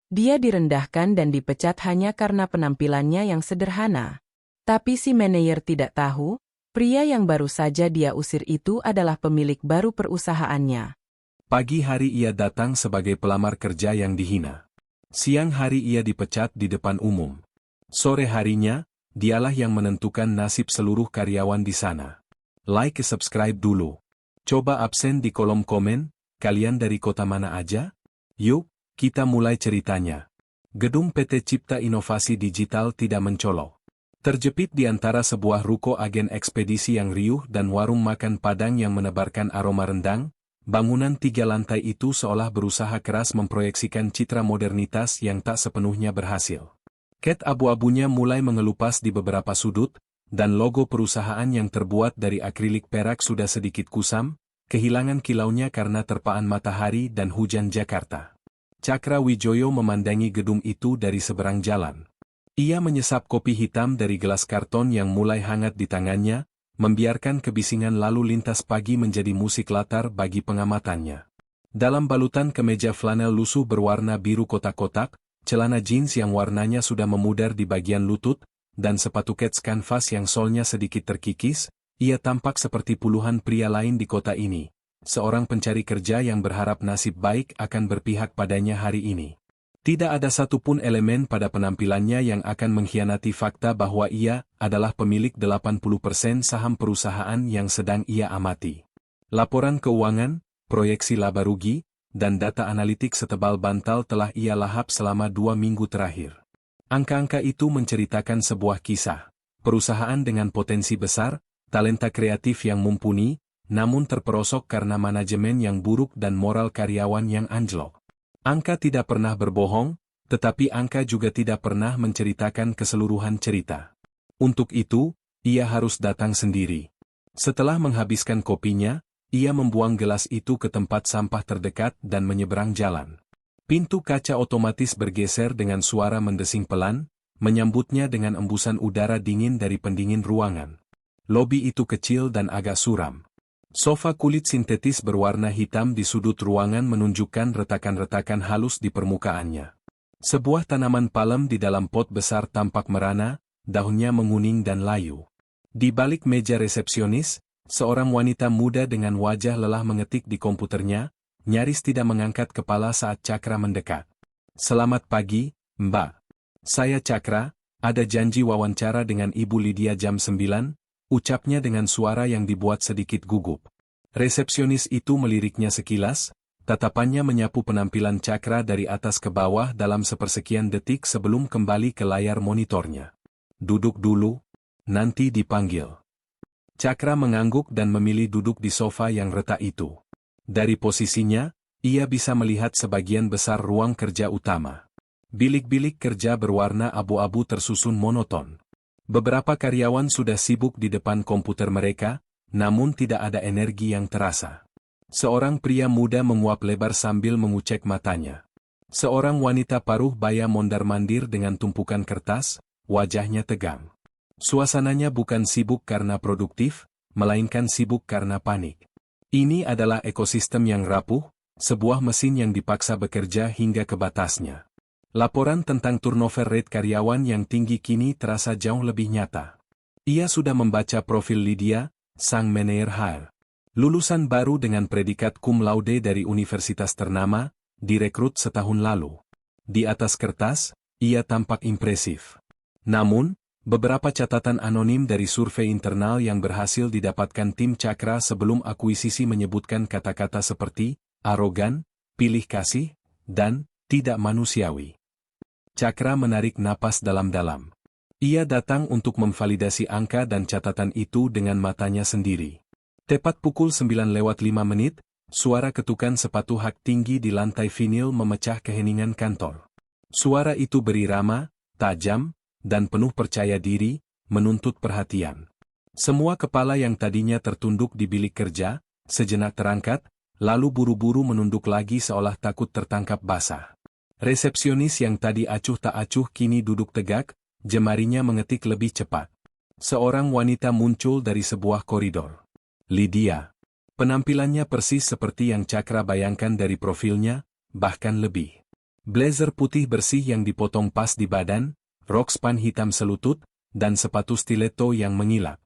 Dia direndahkan dan dipecat hanya karena penampilannya yang sederhana. Tapi si manajer tidak tahu, pria yang baru saja dia usir itu adalah pemilik baru perusahaannya. Pagi hari ia datang sebagai pelamar kerja yang dihina. Siang hari ia dipecat di depan umum. Sore harinya, dialah yang menentukan nasib seluruh karyawan di sana. Like subscribe dulu. Coba absen di kolom komen, kalian dari kota mana aja? Yuk, kita mulai ceritanya. Gedung PT Cipta Inovasi Digital tidak mencolok. Terjepit di antara sebuah ruko agen ekspedisi yang riuh dan warung makan Padang yang menebarkan aroma rendang, bangunan 3 lantai itu seolah berusaha keras memproyeksikan citra modernitas yang tak sepenuhnya berhasil. Cat abu-abunya mulai mengelupas di beberapa sudut, dan logo perusahaan yang terbuat dari akrilik perak sudah sedikit kusam, kehilangan kilaunya karena terpaan matahari dan hujan Jakarta. Cakra Wijoyo memandangi gedung itu dari seberang jalan. Ia menyesap kopi hitam dari gelas karton yang mulai hangat di tangannya, membiarkan kebisingan lalu lintas pagi menjadi musik latar bagi pengamatannya. Dalam balutan kemeja flanel lusuh berwarna biru kotak-kotak, celana jeans yang warnanya sudah memudar di bagian lutut, dan sepatu kets kanvas yang solnya sedikit terkikis, ia tampak seperti puluhan pria lain di kota ini. Seorang pencari kerja yang berharap nasib baik akan berpihak padanya hari ini. Tidak ada satupun elemen pada penampilannya yang akan mengkhianati fakta bahwa ia adalah pemilik 80% saham perusahaan yang sedang ia amati. Laporan keuangan, proyeksi laba rugi, dan data analitik setebal bantal telah ia lahap selama 2 minggu terakhir. Angka-angka itu menceritakan sebuah kisah. Perusahaan dengan potensi besar, talenta kreatif yang mumpuni, namun terperosok karena manajemen yang buruk dan moral karyawan yang anjlok. Angka tidak pernah berbohong, tetapi angka juga tidak pernah menceritakan keseluruhan cerita. Untuk itu, ia harus datang sendiri. Setelah menghabiskan kopinya, ia membuang gelas itu ke tempat sampah terdekat dan menyeberang jalan. Pintu kaca otomatis bergeser dengan suara mendesing pelan, menyambutnya dengan embusan udara dingin dari pendingin ruangan. Lobi itu kecil dan agak suram. Sofa kulit sintetis berwarna hitam di sudut ruangan menunjukkan retakan-retakan halus di permukaannya. Sebuah tanaman palem di dalam pot besar tampak merana, daunnya menguning dan layu. Di balik meja resepsionis, seorang wanita muda dengan wajah lelah mengetik di komputernya, nyaris tidak mengangkat kepala saat Cakra mendekat. "Selamat pagi, Mbak. Saya Cakra, ada janji wawancara dengan Ibu Lydia jam 9, ucapnya dengan suara yang dibuat sedikit gugup. Resepsionis itu meliriknya sekilas, tatapannya menyapu penampilan Cakra dari atas ke bawah dalam sepersekian detik sebelum kembali ke layar monitornya. "Duduk dulu, nanti dipanggil." Cakra mengangguk dan memilih duduk di sofa yang retak itu. Dari posisinya, ia bisa melihat sebagian besar ruang kerja utama. Bilik-bilik kerja berwarna abu-abu tersusun monoton. Beberapa karyawan sudah sibuk di depan komputer mereka, namun tidak ada energi yang terasa. Seorang pria muda menguap lebar sambil mengucek matanya. Seorang wanita paruh baya mondar-mandir dengan tumpukan kertas, wajahnya tegang. Suasananya bukan sibuk karena produktif, melainkan sibuk karena panik. Ini adalah ekosistem yang rapuh, sebuah mesin yang dipaksa bekerja hingga ke batasnya. Laporan tentang turnover rate karyawan yang tinggi kini terasa jauh lebih nyata. Ia sudah membaca profil Lydia, sang manajer HR. Lulusan baru dengan predikat cum laude dari universitas ternama, direkrut setahun lalu. Di atas kertas, ia tampak impresif. Namun, beberapa catatan anonim dari survei internal yang berhasil didapatkan tim Cakra sebelum akuisisi menyebutkan kata-kata seperti arogan, pilih kasih, dan tidak manusiawi. Cakra menarik napas dalam-dalam. Ia datang untuk memvalidasi angka dan catatan itu dengan matanya sendiri. Tepat pukul 9:05, suara ketukan sepatu hak tinggi di lantai vinil memecah keheningan kantor. Suara itu berirama, tajam, dan penuh percaya diri, menuntut perhatian. Semua kepala yang tadinya tertunduk di bilik kerja, sejenak terangkat, lalu buru-buru menunduk lagi seolah takut tertangkap basah. Resepsionis yang tadi acuh tak acuh kini duduk tegak, jemarinya mengetik lebih cepat. Seorang wanita muncul dari sebuah koridor. Lydia. Penampilannya persis seperti yang Cakra bayangkan dari profilnya, bahkan lebih. Blazer putih bersih yang dipotong pas di badan, rok span hitam selutut, dan sepatu stiletto yang mengilap.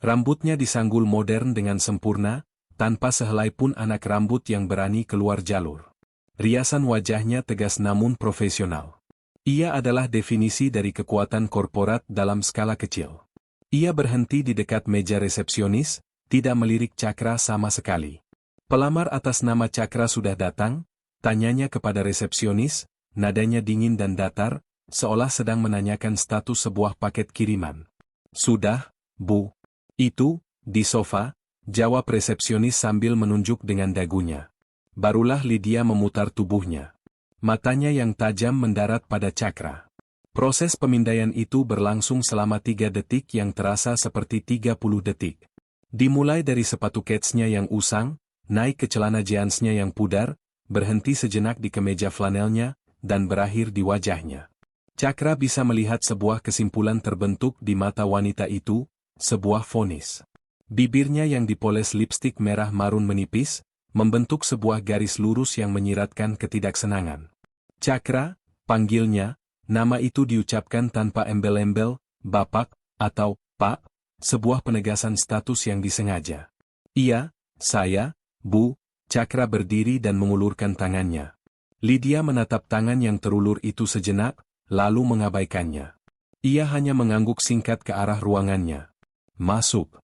Rambutnya disanggul modern dengan sempurna, tanpa sehelai pun anak rambut yang berani keluar jalur. Riasan wajahnya tegas namun profesional. Ia adalah definisi dari kekuatan korporat dalam skala kecil. Ia berhenti di dekat meja resepsionis, tidak melirik Cakra sama sekali. Pelamar atas nama Cakra sudah datang, tanyanya kepada resepsionis, nadanya dingin dan datar, seolah sedang menanyakan status sebuah paket kiriman. Sudah, Bu. Itu, di sofa, jawab resepsionis sambil menunjuk dengan dagunya. Barulah Lydia memutar tubuhnya. Matanya yang tajam mendarat pada Cakra. Proses pemindaian itu berlangsung selama 3 detik yang terasa seperti 30 detik. Dimulai dari sepatu ketsnya yang usang, naik ke celana jeansnya yang pudar, berhenti sejenak di kemeja flanelnya, dan berakhir di wajahnya. Cakra bisa melihat sebuah kesimpulan terbentuk di mata wanita itu, sebuah vonis. Bibirnya yang dipoles lipstik merah marun menipis, membentuk sebuah garis lurus yang menyiratkan ketidaksenangan. Cakra, panggilnya, nama itu diucapkan tanpa embel-embel, Bapak, atau Pak, sebuah penegasan status yang disengaja. Iya, saya, Bu. Cakra berdiri dan mengulurkan tangannya. Lydia menatap tangan yang terulur itu sejenak, lalu mengabaikannya. Ia hanya mengangguk singkat ke arah ruangannya. Masuk.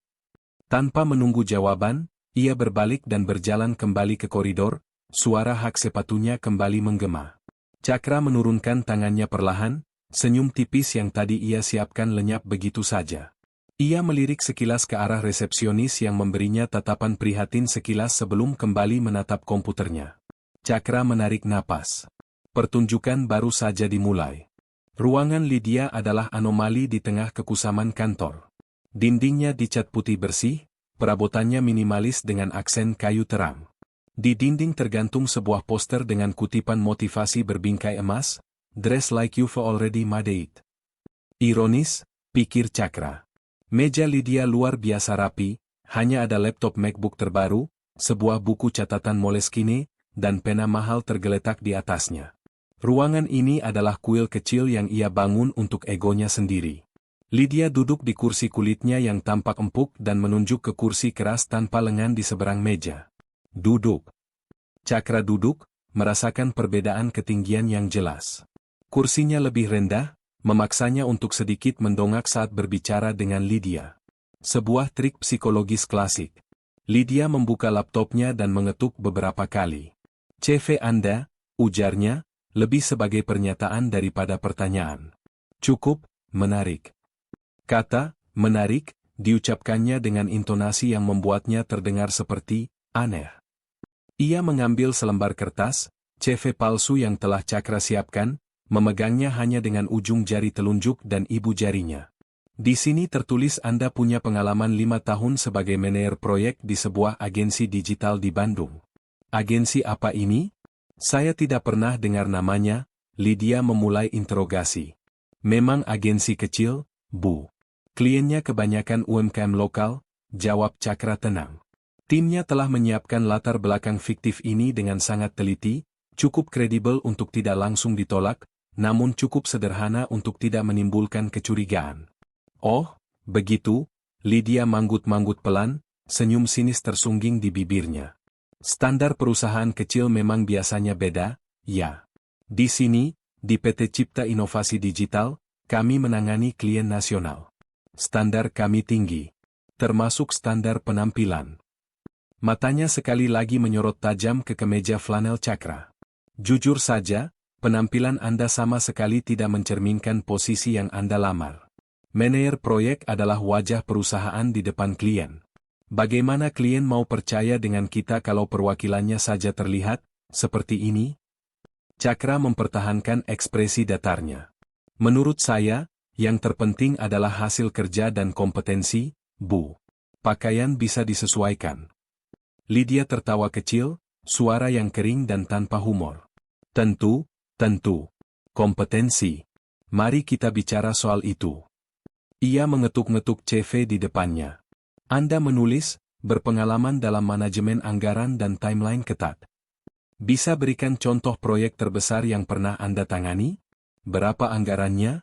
Tanpa menunggu jawaban, ia berbalik dan berjalan kembali ke koridor, suara hak sepatunya kembali menggema. Cakra menurunkan tangannya perlahan, senyum tipis yang tadi ia siapkan lenyap begitu saja. Ia melirik sekilas ke arah resepsionis yang memberinya tatapan prihatin sekilas sebelum kembali menatap komputernya. Cakra menarik napas. Pertunjukan baru saja dimulai. Ruangan Lydia adalah anomali di tengah kekusaman kantor. Dindingnya dicat putih bersih, perabotannya minimalis dengan aksen kayu terang. Di dinding tergantung sebuah poster dengan kutipan motivasi berbingkai emas, "Dress like you've already made it." Ironis, pikir Cakra. Meja Lydia luar biasa rapi, hanya ada laptop MacBook terbaru, sebuah buku catatan Moleskine, dan pena mahal tergeletak di atasnya. Ruangan ini adalah kuil kecil yang ia bangun untuk egonya sendiri. Lydia duduk di kursi kulitnya yang tampak empuk dan menunjuk ke kursi keras tanpa lengan di seberang meja. Duduk. Cakra duduk, merasakan perbedaan ketinggian yang jelas. Kursinya lebih rendah, memaksanya untuk sedikit mendongak saat berbicara dengan Lydia. Sebuah trik psikologis klasik. Lydia membuka laptopnya dan mengetuk beberapa kali. "CV Anda," ujarnya, lebih sebagai pernyataan daripada pertanyaan. "Cukup menarik." Kata "menarik" diucapkannya dengan intonasi yang membuatnya terdengar seperti aneh. Ia mengambil selembar kertas, CV palsu yang telah Cakra siapkan, memegangnya hanya dengan ujung jari telunjuk dan ibu jarinya. "Di sini tertulis Anda punya pengalaman 5 tahun sebagai manajer proyek di sebuah agensi digital di Bandung." "Agensi apa ini?" "Saya tidak pernah dengar namanya," Lydia memulai interogasi. "Memang agensi kecil, Bu. Kliennya kebanyakan UMKM lokal," jawab Cakra tenang. "Timnya telah menyiapkan latar belakang fiktif ini dengan sangat teliti, cukup kredibel untuk tidak langsung ditolak, namun cukup sederhana untuk tidak menimbulkan kecurigaan." "Oh, begitu?" Lydia manggut-manggut pelan, senyum sinis tersungging di bibirnya. "Standar perusahaan kecil memang biasanya beda, ya. Di sini, di PT Cipta Inovasi Digital, kami menangani klien nasional. Standar kami tinggi, termasuk standar penampilan." Matanya sekali lagi menyorot tajam ke kemeja flanel Cakra. "Jujur saja, penampilan Anda sama sekali tidak mencerminkan posisi yang Anda lamar. Manajer proyek adalah wajah perusahaan di depan klien. Bagaimana klien mau percaya dengan kita kalau perwakilannya saja terlihat seperti ini?" Cakra mempertahankan ekspresi datarnya. "Menurut saya, yang terpenting adalah hasil kerja dan kompetensi, Bu. Pakaian bisa disesuaikan." Lydia tertawa kecil, suara yang kering dan tanpa humor. Tentu. Kompetensi. Mari kita bicara soal itu." Ia mengetuk-ngetuk CV di depannya. "Anda menulis, berpengalaman dalam manajemen anggaran dan timeline ketat. Bisa berikan contoh proyek terbesar yang pernah Anda tangani? Berapa anggarannya?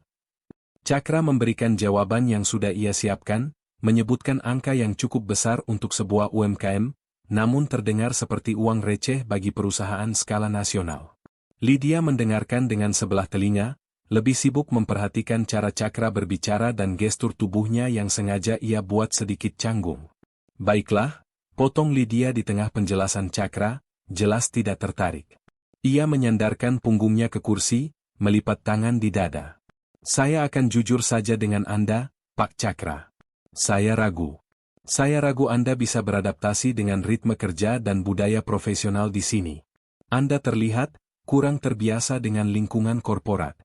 Cakra memberikan jawaban yang sudah ia siapkan, menyebutkan angka yang cukup besar untuk sebuah UMKM, namun terdengar seperti uang receh bagi perusahaan skala nasional. Lydia mendengarkan dengan sebelah telinga, lebih sibuk memperhatikan cara Cakra berbicara dan gestur tubuhnya yang sengaja ia buat sedikit canggung. Baiklah, potong Lydia di tengah penjelasan Cakra, jelas tidak tertarik. Ia menyandarkan punggungnya ke kursi, melipat tangan di dada. Saya akan jujur saja dengan Anda, Pak Cakra. Saya ragu. Saya ragu Anda bisa beradaptasi dengan ritme kerja dan budaya profesional di sini. Anda terlihat kurang terbiasa dengan lingkungan korporat.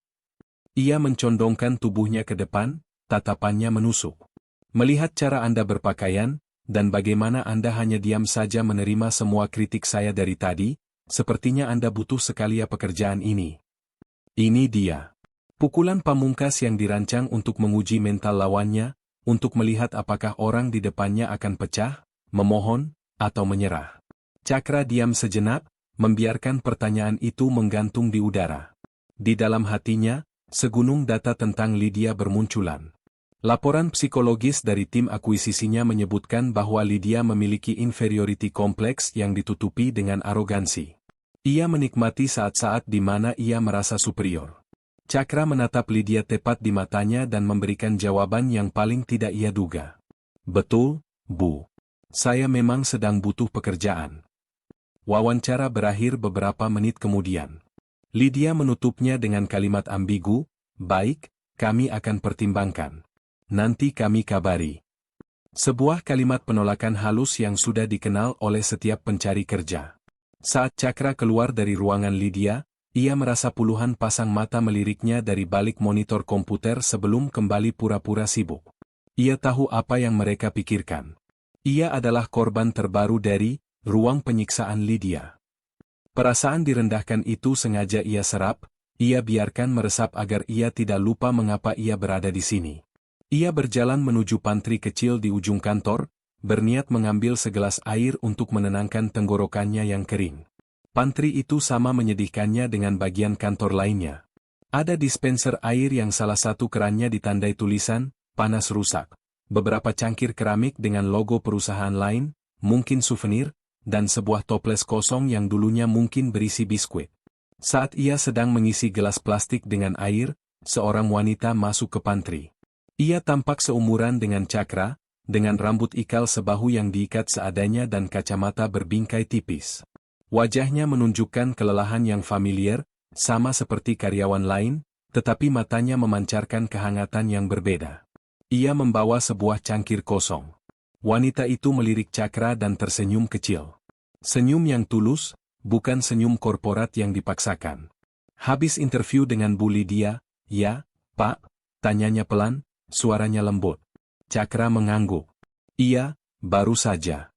Ia mencondongkan tubuhnya ke depan, tatapannya menusuk. Melihat cara Anda berpakaian, dan bagaimana Anda hanya diam saja menerima semua kritik saya dari tadi, sepertinya Anda butuh sekali pekerjaan ini. Ini dia. Pukulan pamungkas yang dirancang untuk menguji mental lawannya, untuk melihat apakah orang di depannya akan pecah, memohon, atau menyerah. Cakra diam sejenak, membiarkan pertanyaan itu menggantung di udara. Di dalam hatinya, segunung data tentang Lydia bermunculan. Laporan psikologis dari tim akuisisinya menyebutkan bahwa Lydia memiliki inferiority kompleks yang ditutupi dengan arogansi. Ia menikmati saat-saat di mana ia merasa superior. Cakra menatap Lydia tepat di matanya dan memberikan jawaban yang paling tidak ia duga. Betul, Bu. Saya memang sedang butuh pekerjaan. Wawancara berakhir beberapa menit kemudian. Lydia menutupnya dengan kalimat ambigu, baik, kami akan pertimbangkan. Nanti kami kabari. Sebuah kalimat penolakan halus yang sudah dikenal oleh setiap pencari kerja. Saat Cakra keluar dari ruangan Lydia, ia merasa puluhan pasang mata meliriknya dari balik monitor komputer sebelum kembali pura-pura sibuk. Ia tahu apa yang mereka pikirkan. Ia adalah korban terbaru dari ruang penyiksaan Lydia. Perasaan direndahkan itu sengaja ia serap, ia biarkan meresap agar ia tidak lupa mengapa ia berada di sini. Ia berjalan menuju pantry kecil di ujung kantor, berniat mengambil segelas air untuk menenangkan tenggorokannya yang kering. Pantry itu sama menyedihkannya dengan bagian kantor lainnya. Ada dispenser air yang salah satu kerannya ditandai tulisan, panas rusak. Beberapa cangkir keramik dengan logo perusahaan lain, mungkin souvenir, dan sebuah toples kosong yang dulunya mungkin berisi biskuit. Saat ia sedang mengisi gelas plastik dengan air, seorang wanita masuk ke pantry. Ia tampak seumuran dengan Cakra, dengan rambut ikal sebahu yang diikat seadanya dan kacamata berbingkai tipis. Wajahnya menunjukkan kelelahan yang familiar, sama seperti karyawan lain, tetapi matanya memancarkan kehangatan yang berbeda. Ia membawa sebuah cangkir kosong. Wanita itu melirik Cakra dan tersenyum kecil. Senyum yang tulus, bukan senyum korporat yang dipaksakan. Habis interview dengan Bu Lydia, ya, Pak, tanyanya pelan, suaranya lembut. Cakra mengangguk. Iya, baru saja.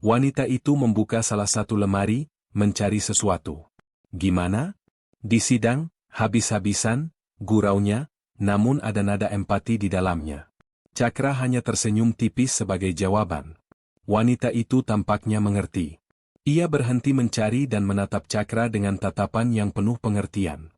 Wanita itu membuka salah satu lemari, mencari sesuatu. Gimana? Di sidang, habis-habisan, guraunya, namun ada nada empati di dalamnya. Cakra hanya tersenyum tipis sebagai jawaban. Wanita itu tampaknya mengerti. Ia berhenti mencari dan menatap Cakra dengan tatapan yang penuh pengertian.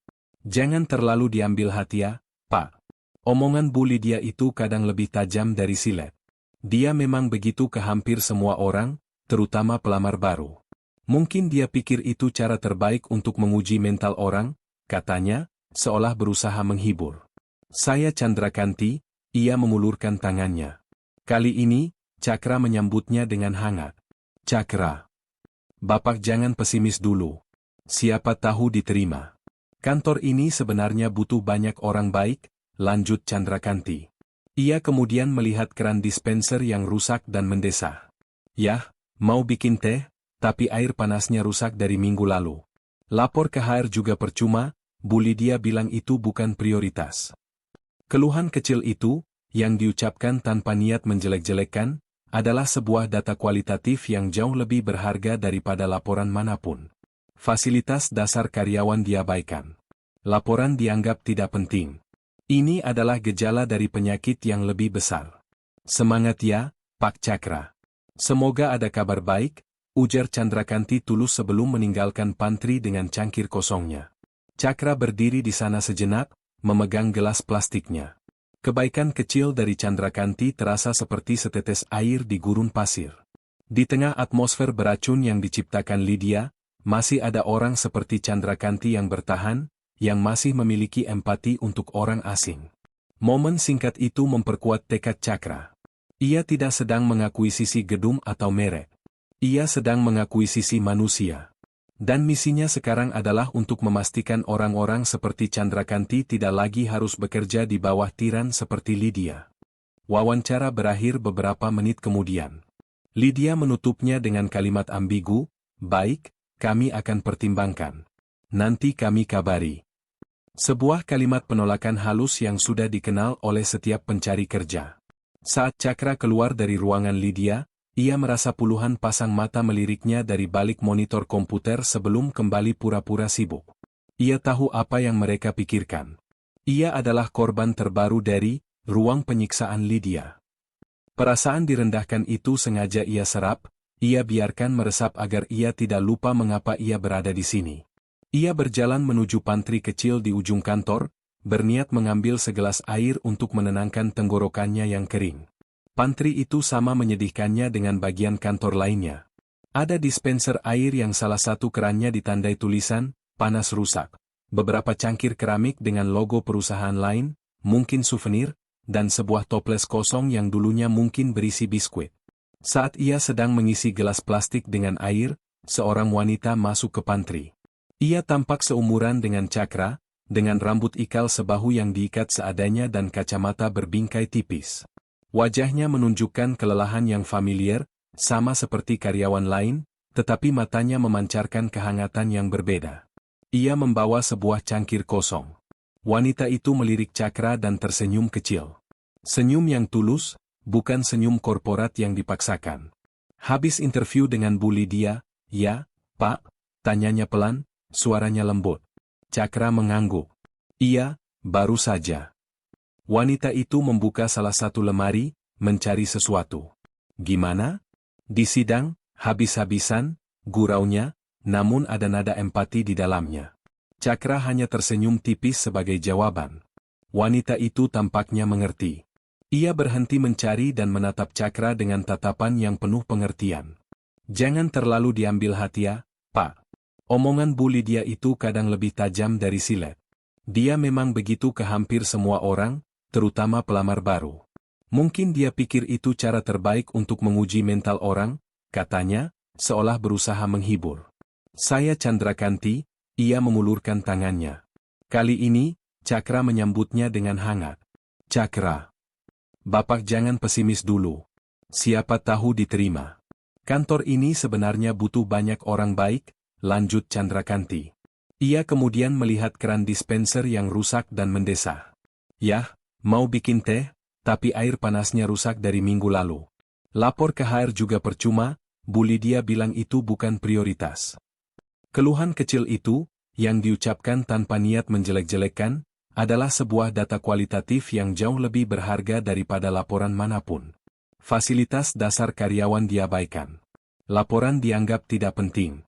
Jangan terlalu diambil hati ya, Pak. Omongan Bu Lydia itu kadang lebih tajam dari silet. Dia memang begitu ke hampir semua orang, terutama pelamar baru. Mungkin dia pikir itu cara terbaik untuk menguji mental orang, katanya, seolah berusaha menghibur. Saya Candrakanti, ia mengulurkan tangannya. Kali ini, Cakra menyambutnya dengan hangat. Cakra. Bapak jangan pesimis dulu. Siapa tahu diterima. Kantor ini sebenarnya butuh banyak orang baik, lanjut Candrakanti. Ia kemudian melihat keran dispenser yang rusak dan mendesah. Yah, mau bikin teh, tapi air panasnya rusak dari minggu lalu. Lapor ke HR juga percuma, Bu Lydia bilang itu bukan prioritas. Keluhan kecil itu, yang diucapkan tanpa niat menjelek-jelekkan, adalah sebuah data kualitatif yang jauh lebih berharga daripada laporan manapun. Fasilitas dasar karyawan diabaikan. Laporan dianggap tidak penting. Ini adalah gejala dari penyakit yang lebih besar. Semangat ya, Pak Cakra. Semoga ada kabar baik, ujar Candrakanti tulus sebelum meninggalkan pantry dengan cangkir kosongnya. Cakra berdiri di sana sejenak, memegang gelas plastiknya. Kebaikan kecil dari Candrakanti terasa seperti setetes air di gurun pasir. Di tengah atmosfer beracun yang diciptakan Lydia, masih ada orang seperti Candrakanti yang bertahan, yang masih memiliki empati untuk orang asing. Momen singkat itu memperkuat tekad Cakra. Ia tidak sedang mengakuisisi gedung atau merek. Ia sedang mengakuisisi manusia. Dan misinya sekarang adalah untuk memastikan orang-orang seperti Candrakanti tidak lagi harus bekerja di bawah tiran seperti Lydia. Wawancara berakhir beberapa menit kemudian. Lydia menutupnya dengan kalimat ambigu, "Baik, kami akan pertimbangkan. Nanti kami kabari." Sebuah kalimat penolakan halus yang sudah dikenal oleh setiap pencari kerja. Saat Cakra keluar dari ruangan Lydia, ia merasa puluhan pasang mata meliriknya dari balik monitor komputer sebelum kembali pura-pura sibuk. Ia tahu apa yang mereka pikirkan. Ia adalah korban terbaru dari ruang penyiksaan Lydia. Perasaan direndahkan itu sengaja ia serap, ia biarkan meresap agar ia tidak lupa mengapa ia berada di sini. Ia berjalan menuju pantry kecil di ujung kantor, berniat mengambil segelas air untuk menenangkan tenggorokannya yang kering. Pantry itu sama menyedihkannya dengan bagian kantor lainnya. Ada dispenser air yang salah satu kerannya ditandai tulisan, "Panas rusak." Beberapa cangkir keramik dengan logo perusahaan lain, mungkin souvenir, dan sebuah toples kosong yang dulunya mungkin berisi biskuit. Saat ia sedang mengisi gelas plastik dengan air, seorang wanita masuk ke pantry. Ia tampak seumuran dengan Cakra, dengan rambut ikal sebahu yang diikat seadanya dan kacamata berbingkai tipis. Wajahnya menunjukkan kelelahan yang familiar, sama seperti karyawan lain, tetapi matanya memancarkan kehangatan yang berbeda. Ia membawa sebuah cangkir kosong. Wanita itu melirik Cakra dan tersenyum kecil. Senyum yang tulus, bukan senyum korporat yang dipaksakan. Habis interview dengan Bu Lydia, "Ya, Pak?" tanyanya pelan, suaranya lembut. Cakra mengangguk. "Iya, baru saja." Wanita itu membuka salah satu lemari, mencari sesuatu. "Gimana?" "Di sidang, habis-habisan," guraunya, namun ada nada empati di dalamnya. Cakra hanya tersenyum tipis sebagai jawaban. Wanita itu tampaknya mengerti. Ia berhenti mencari dan menatap Cakra dengan tatapan yang penuh pengertian. "Jangan terlalu diambil hati ya, Pak." Omongan Bu Lydia itu kadang lebih tajam dari silet. Dia memang begitu ke hampir semua orang, terutama pelamar baru. Mungkin dia pikir itu cara terbaik untuk menguji mental orang, katanya, seolah berusaha menghibur. "Saya Candrakanti," ia mengulurkan tangannya. Kali ini, Cakra menyambutnya dengan hangat. "Cakra. Bapak jangan pesimis dulu. Siapa tahu diterima. Kantor ini sebenarnya butuh banyak orang baik," lanjut Candrakanti. Ia kemudian melihat keran dispenser yang rusak dan mendesah. "Yah, mau bikin teh, tapi air panasnya rusak dari minggu lalu. Lapor ke HR juga percuma," Bu Lydia bilang itu bukan prioritas. Keluhan kecil itu, yang diucapkan tanpa niat menjelek-jelekan, adalah sebuah data kualitatif yang jauh lebih berharga daripada laporan manapun. Fasilitas dasar karyawan diabaikan. Laporan dianggap tidak penting.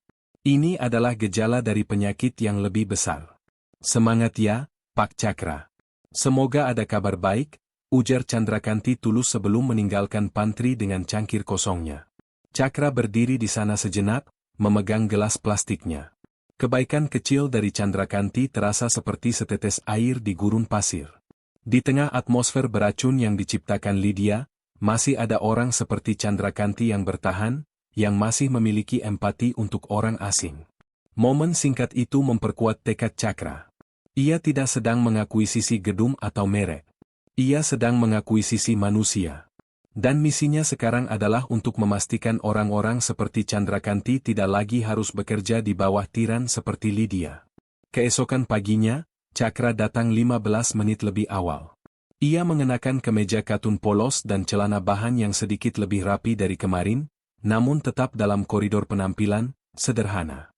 Ini adalah gejala dari penyakit yang lebih besar. "Semangat ya, Pak Cakra. Semoga ada kabar baik," ujar Candrakanti tulus sebelum meninggalkan pantry dengan cangkir kosongnya. Cakra berdiri di sana sejenak, memegang gelas plastiknya. Kebaikan kecil dari Candrakanti terasa seperti setetes air di gurun pasir. Di tengah atmosfer beracun yang diciptakan Lydia, masih ada orang seperti Candrakanti yang bertahan, yang masih memiliki empati untuk orang asing. Momen singkat itu memperkuat tekad Cakra. Ia tidak sedang mengakuisisi gedung atau merek. Ia sedang mengakuisisi manusia. Dan misinya sekarang adalah untuk memastikan orang-orang seperti Candrakanti tidak lagi harus bekerja di bawah tiran seperti Lydia. Keesokan paginya, Cakra datang 15 menit lebih awal. Ia mengenakan kemeja katun polos dan celana bahan yang sedikit lebih rapi dari kemarin, namun tetap dalam koridor penampilan, sederhana.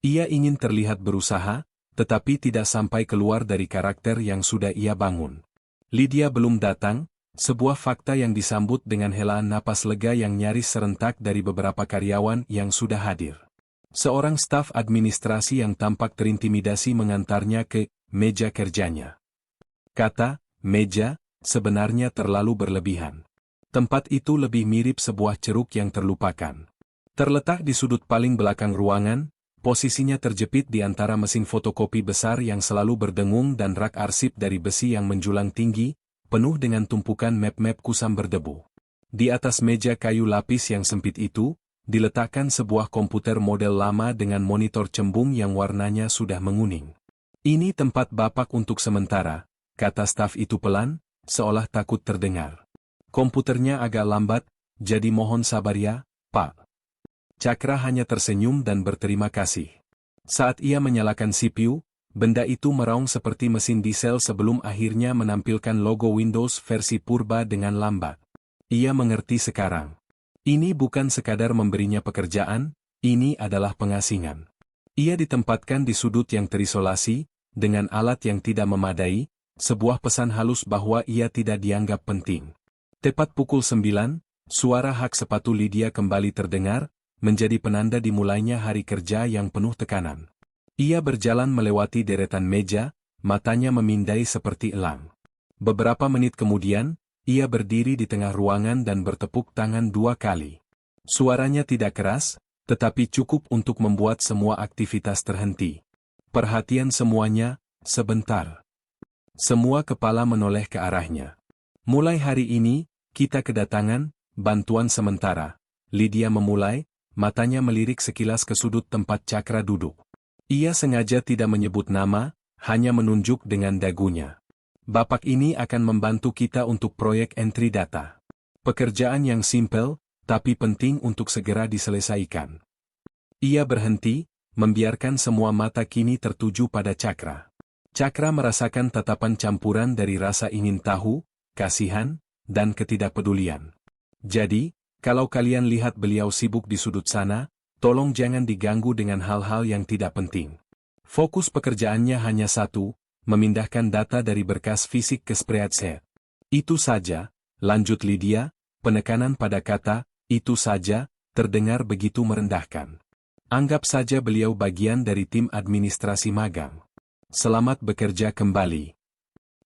Ia ingin terlihat berusaha, tetapi tidak sampai keluar dari karakter yang sudah ia bangun. Lydia belum datang, Sebuah fakta yang disambut dengan helaan napas lega yang nyaris serentak dari beberapa karyawan yang sudah hadir. Seorang staf administrasi yang tampak terintimidasi mengantarnya ke meja kerjanya. Kata, meja, sebenarnya terlalu berlebihan. Tempat itu lebih mirip sebuah ceruk yang terlupakan. Terletak di sudut paling belakang ruangan, posisinya terjepit di antara mesin fotokopi besar yang selalu berdengung dan rak arsip dari besi yang menjulang tinggi, penuh dengan tumpukan map-map kusam berdebu. Di atas meja kayu lapis yang sempit itu, diletakkan sebuah komputer model lama dengan monitor cembung yang warnanya sudah menguning. Ini tempat Bapak untuk sementara, kata staf itu pelan, seolah takut terdengar. Komputernya agak lambat, jadi mohon sabar ya, Pak. Cakra hanya tersenyum dan berterima kasih. Saat ia menyalakan CPU, benda itu meraung seperti mesin diesel sebelum akhirnya menampilkan logo Windows versi purba dengan lambat. Ia mengerti sekarang. Ini bukan sekadar memberinya pekerjaan, ini adalah pengasingan. Ia ditempatkan di sudut yang terisolasi, dengan alat yang tidak memadai, sebuah pesan halus bahwa ia tidak dianggap penting. Tepat pukul 9, suara hak sepatu Lydia kembali terdengar, menjadi penanda dimulainya hari kerja yang penuh tekanan. Ia berjalan melewati deretan meja, matanya memindai seperti elang. Beberapa menit kemudian, ia berdiri di tengah ruangan dan bertepuk tangan 2 kali. Suaranya tidak keras, tetapi cukup untuk membuat semua aktivitas terhenti. Perhatian semuanya, sebentar. Semua kepala menoleh ke arahnya. Mulai hari ini, kita kedatangan bantuan sementara. Lydia memulai, matanya melirik sekilas ke sudut tempat Cakra duduk. Ia sengaja tidak menyebut nama, hanya menunjuk dengan dagunya. Bapak ini akan membantu kita untuk proyek entry data. Pekerjaan yang simpel, tapi penting untuk segera diselesaikan. Ia berhenti, membiarkan semua mata kini tertuju pada Cakra. Cakra merasakan tatapan campuran dari rasa ingin tahu, kasihan, dan ketidakpedulian. Jadi, kalau kalian lihat beliau sibuk di sudut sana, tolong jangan diganggu dengan hal-hal yang tidak penting. Fokus pekerjaannya hanya satu, memindahkan data dari berkas fisik ke spreadsheet. Itu saja, lanjut Lydia, penekanan pada kata, itu saja, terdengar begitu merendahkan. Anggap saja beliau bagian dari tim administrasi magang. Selamat bekerja kembali.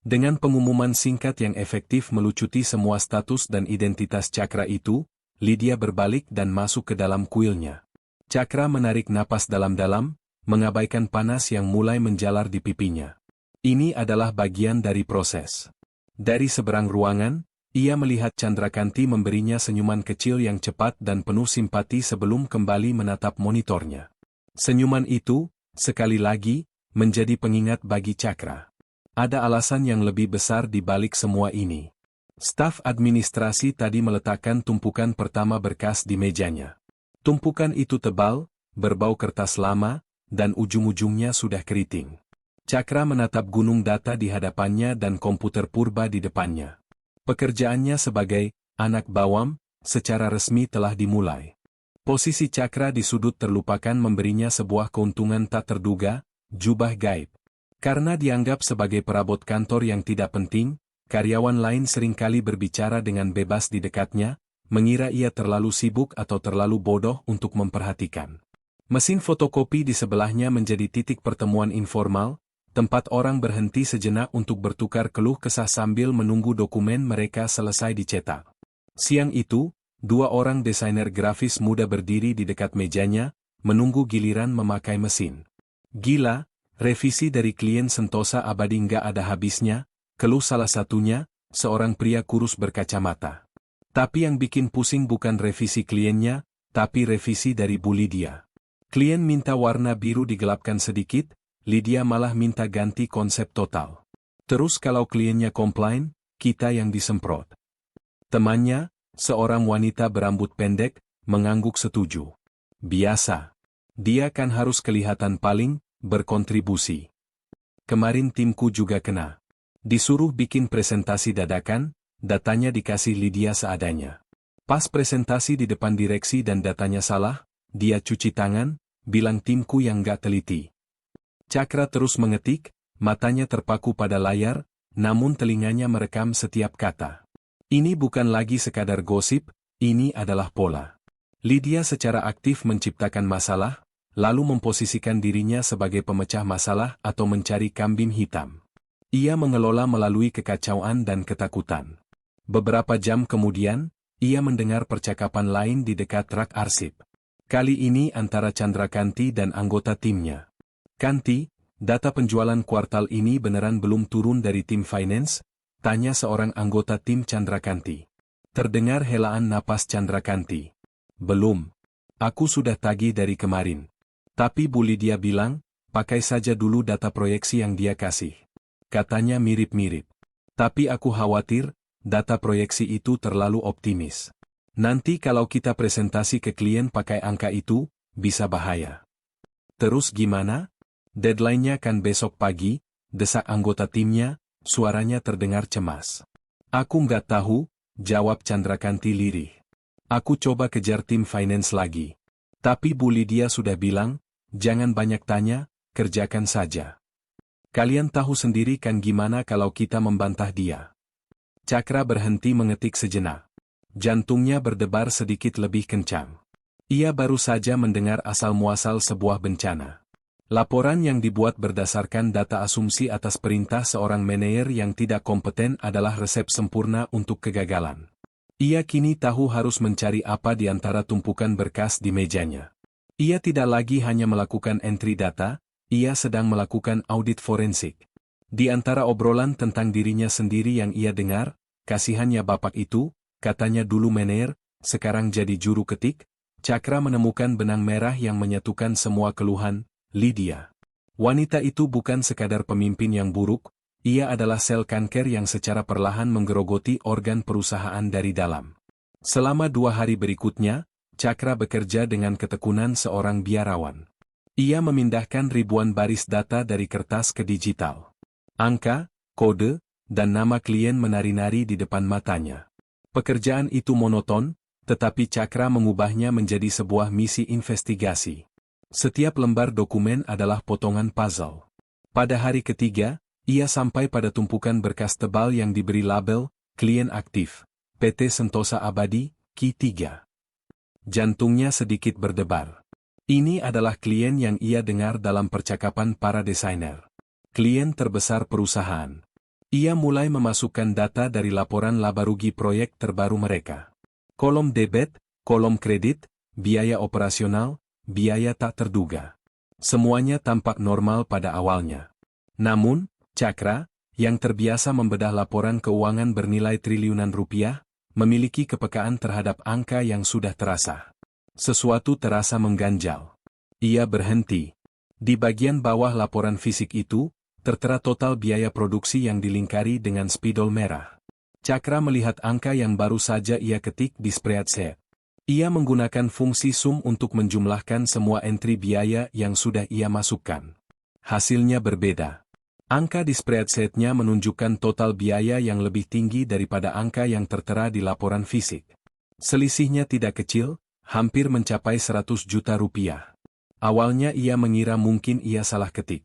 Dengan pengumuman singkat yang efektif melucuti semua status dan identitas Cakra itu, Lydia berbalik dan masuk ke dalam kuilnya. Cakra menarik napas dalam-dalam, mengabaikan panas yang mulai menjalar di pipinya. Ini adalah bagian dari proses. Dari seberang ruangan, ia melihat Candrakanti memberinya senyuman kecil yang cepat dan penuh simpati sebelum kembali menatap monitornya. Senyuman itu, sekali lagi, menjadi pengingat bagi Cakra. Ada alasan yang lebih besar di balik semua ini. Staf administrasi tadi meletakkan tumpukan pertama berkas di mejanya. Tumpukan itu tebal, berbau kertas lama, dan ujung-ujungnya sudah keriting. Cakra menatap gunung data di hadapannya dan komputer purba di depannya. Pekerjaannya sebagai anak bawam, secara resmi telah dimulai. Posisi Cakra di sudut terlupakan memberinya sebuah keuntungan tak terduga, jubah gaib. Karena dianggap sebagai perabot kantor yang tidak penting, karyawan lain seringkali berbicara dengan bebas di dekatnya, mengira ia terlalu sibuk atau terlalu bodoh untuk memperhatikan. Mesin fotokopi di sebelahnya menjadi titik pertemuan informal, tempat orang berhenti sejenak untuk bertukar keluh kesah sambil menunggu dokumen mereka selesai dicetak. Siang itu, 2 orang desainer grafis muda berdiri di dekat mejanya, menunggu giliran memakai mesin. Gila, revisi dari klien Sentosa abadi nggak ada habisnya, keluh salah satunya, seorang pria kurus berkacamata. Tapi yang bikin pusing bukan revisi kliennya, tapi revisi dari Bu Lydia. Klien minta warna biru digelapkan sedikit, Lydia malah minta ganti konsep total. Terus kalau kliennya komplain, kita yang disemprot. Temannya, seorang wanita berambut pendek, mengangguk setuju. Biasa. Dia kan harus kelihatan paling berkontribusi. Kemarin timku juga kena. Disuruh bikin presentasi dadakan, datanya dikasih Lydia seadanya. Pas presentasi di depan direksi dan datanya salah, dia cuci tangan, bilang timku yang gak teliti. Cakra terus mengetik, matanya terpaku pada layar, namun telinganya merekam setiap kata. Ini bukan lagi sekadar gosip, ini adalah pola. Lydia secara aktif menciptakan masalah, lalu memposisikan dirinya sebagai pemecah masalah atau mencari kambing hitam. Ia mengelola melalui kekacauan dan ketakutan. Beberapa jam kemudian, ia mendengar percakapan lain di dekat rak arsip. Kali ini antara Candrakanti dan anggota timnya. "Kanti, data penjualan kuartal ini beneran belum turun dari tim finance?" tanya seorang anggota tim Candrakanti. Terdengar helaan napas Candrakanti. "Belum. Aku sudah tagih dari kemarin. Tapi Bu Lydia bilang, pakai saja dulu data proyeksi yang dia kasih. Katanya mirip-mirip. Tapi aku khawatir, data proyeksi itu terlalu optimis. Nanti kalau kita presentasi ke klien pakai angka itu, bisa bahaya." "Terus gimana? Deadline-nya kan besok pagi," desak anggota timnya, suaranya terdengar cemas. "Aku nggak tahu," jawab Candrakanti lirih. "Aku coba kejar tim finance lagi. Tapi Bu Lydia sudah bilang, jangan banyak tanya, kerjakan saja. Kalian tahu sendiri kan gimana kalau kita membantah dia." Cakra berhenti mengetik sejenak. Jantungnya berdebar sedikit lebih kencang. Ia baru saja mendengar asal-muasal sebuah bencana. Laporan yang dibuat berdasarkan data asumsi atas perintah seorang manajer yang tidak kompeten adalah resep sempurna untuk kegagalan. Ia kini tahu harus mencari apa di antara tumpukan berkas di mejanya. Ia tidak lagi hanya melakukan entry data, ia sedang melakukan audit forensik. Di antara obrolan tentang dirinya sendiri yang ia dengar, kasihannya bapak itu, katanya dulu manajer, sekarang jadi juru ketik, Cakra menemukan benang merah yang menyatukan semua keluhan, Lydia. Wanita itu bukan sekadar pemimpin yang buruk, ia adalah sel kanker yang secara perlahan menggerogoti organ perusahaan dari dalam. Selama 2 hari berikutnya, Cakra bekerja dengan ketekunan seorang biarawan. Ia memindahkan ribuan baris data dari kertas ke digital. Angka, kode, dan nama klien menari-nari di depan matanya. Pekerjaan itu monoton, tetapi Cakra mengubahnya menjadi sebuah misi investigasi. Setiap lembar dokumen adalah potongan puzzle. Pada hari ketiga, ia sampai pada tumpukan berkas tebal yang diberi label, klien aktif, PT Sentosa Abadi, Q3. Jantungnya sedikit berdebar. Ini adalah klien yang ia dengar dalam percakapan para desainer. Klien terbesar perusahaan. Ia mulai memasukkan data dari laporan laba rugi proyek terbaru mereka. Kolom debit, kolom kredit, biaya operasional, biaya tak terduga. Semuanya tampak normal pada awalnya. Namun, Cakra, yang terbiasa membedah laporan keuangan bernilai triliunan rupiah, memiliki kepekaan terhadap angka yang sudah terasa. Sesuatu terasa mengganjal. Ia berhenti. Di bagian bawah laporan fisik itu, tertera total biaya produksi yang dilingkari dengan spidol merah. Cakra melihat angka yang baru saja ia ketik di spreadsheet. Ia menggunakan fungsi sum untuk menjumlahkan semua entry biaya yang sudah ia masukkan. Hasilnya berbeda. Angka di spreadsheet-nya menunjukkan total biaya yang lebih tinggi daripada angka yang tertera di laporan fisik. Selisihnya tidak kecil, hampir mencapai 100 juta rupiah. Awalnya ia mengira mungkin ia salah ketik.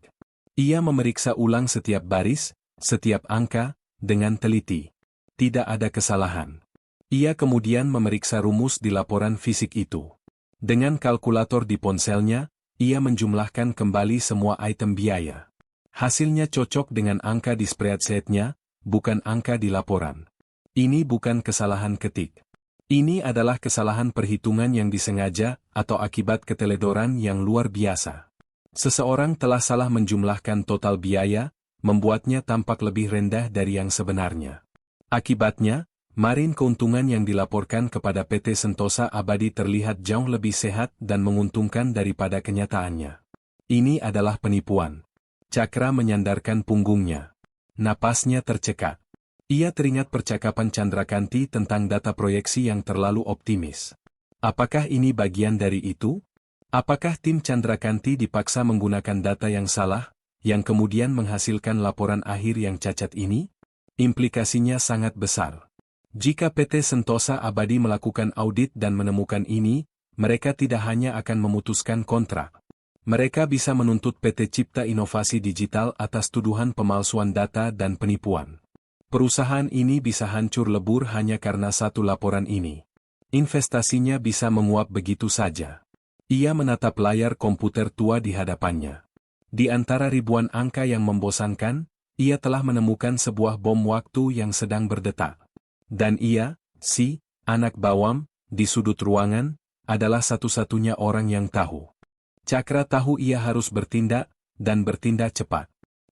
Ia memeriksa ulang setiap baris, setiap angka, dengan teliti. Tidak ada kesalahan. Ia kemudian memeriksa rumus di laporan fisik itu. Dengan kalkulator di ponselnya, ia menjumlahkan kembali semua item biaya. Hasilnya cocok dengan angka di spreadsheet-nya, bukan angka di laporan. Ini bukan kesalahan ketik. Ini adalah kesalahan perhitungan yang disengaja atau akibat keteledoran yang luar biasa. Seseorang telah salah menjumlahkan total biaya, membuatnya tampak lebih rendah dari yang sebenarnya. Akibatnya, margin keuntungan yang dilaporkan kepada PT Sentosa Abadi terlihat jauh lebih sehat dan menguntungkan daripada kenyataannya. Ini adalah penipuan. Cakra menyandarkan punggungnya. Napasnya tercekat. Ia teringat percakapan Candrakanti tentang data proyeksi yang terlalu optimis. Apakah ini bagian dari itu? Apakah tim Candrakanti dipaksa menggunakan data yang salah, yang kemudian menghasilkan laporan akhir yang cacat ini? Implikasinya sangat besar. Jika PT Sentosa Abadi melakukan audit dan menemukan ini, mereka tidak hanya akan memutuskan kontrak. Mereka bisa menuntut PT Cipta Inovasi Digital atas tuduhan pemalsuan data dan penipuan. Perusahaan ini bisa hancur lebur hanya karena satu laporan ini. Investasinya bisa menguap begitu saja. Ia menatap layar komputer tua di hadapannya. Di antara ribuan angka yang membosankan, ia telah menemukan sebuah bom waktu yang sedang berdetak. Dan ia, si anak bawam, di sudut ruangan, adalah satu-satunya orang yang tahu. Cakra tahu ia harus bertindak, dan bertindak cepat.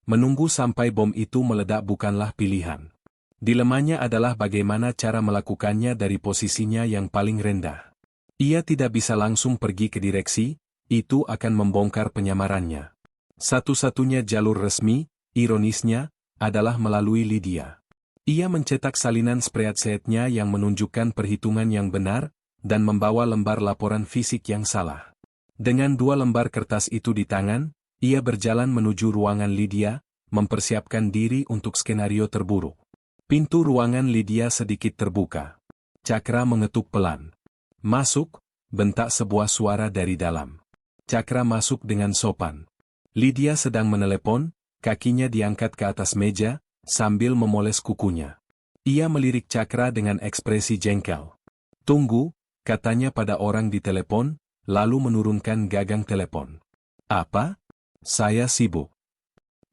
Menunggu sampai bom itu meledak bukanlah pilihan. Dilemanya adalah bagaimana cara melakukannya dari posisinya yang paling rendah. Ia tidak bisa langsung pergi ke direksi, itu akan membongkar penyamarannya. Satu-satunya jalur resmi, ironisnya, adalah melalui Lydia. Ia mencetak salinan spreadsheet-nya yang menunjukkan perhitungan yang benar, dan membawa lembar laporan fisik yang salah. Dengan 2 lembar kertas itu di tangan, ia berjalan menuju ruangan Lydia, mempersiapkan diri untuk skenario terburuk. Pintu ruangan Lydia sedikit terbuka. Cakra mengetuk pelan. "Masuk," bentak sebuah suara dari dalam. Cakra masuk dengan sopan. Lydia sedang menelepon, kakinya diangkat ke atas meja, sambil memoles kukunya. Ia melirik Cakra dengan ekspresi jengkel. "Tunggu," katanya pada orang di telepon, lalu menurunkan gagang telepon. "Apa? Saya sibuk."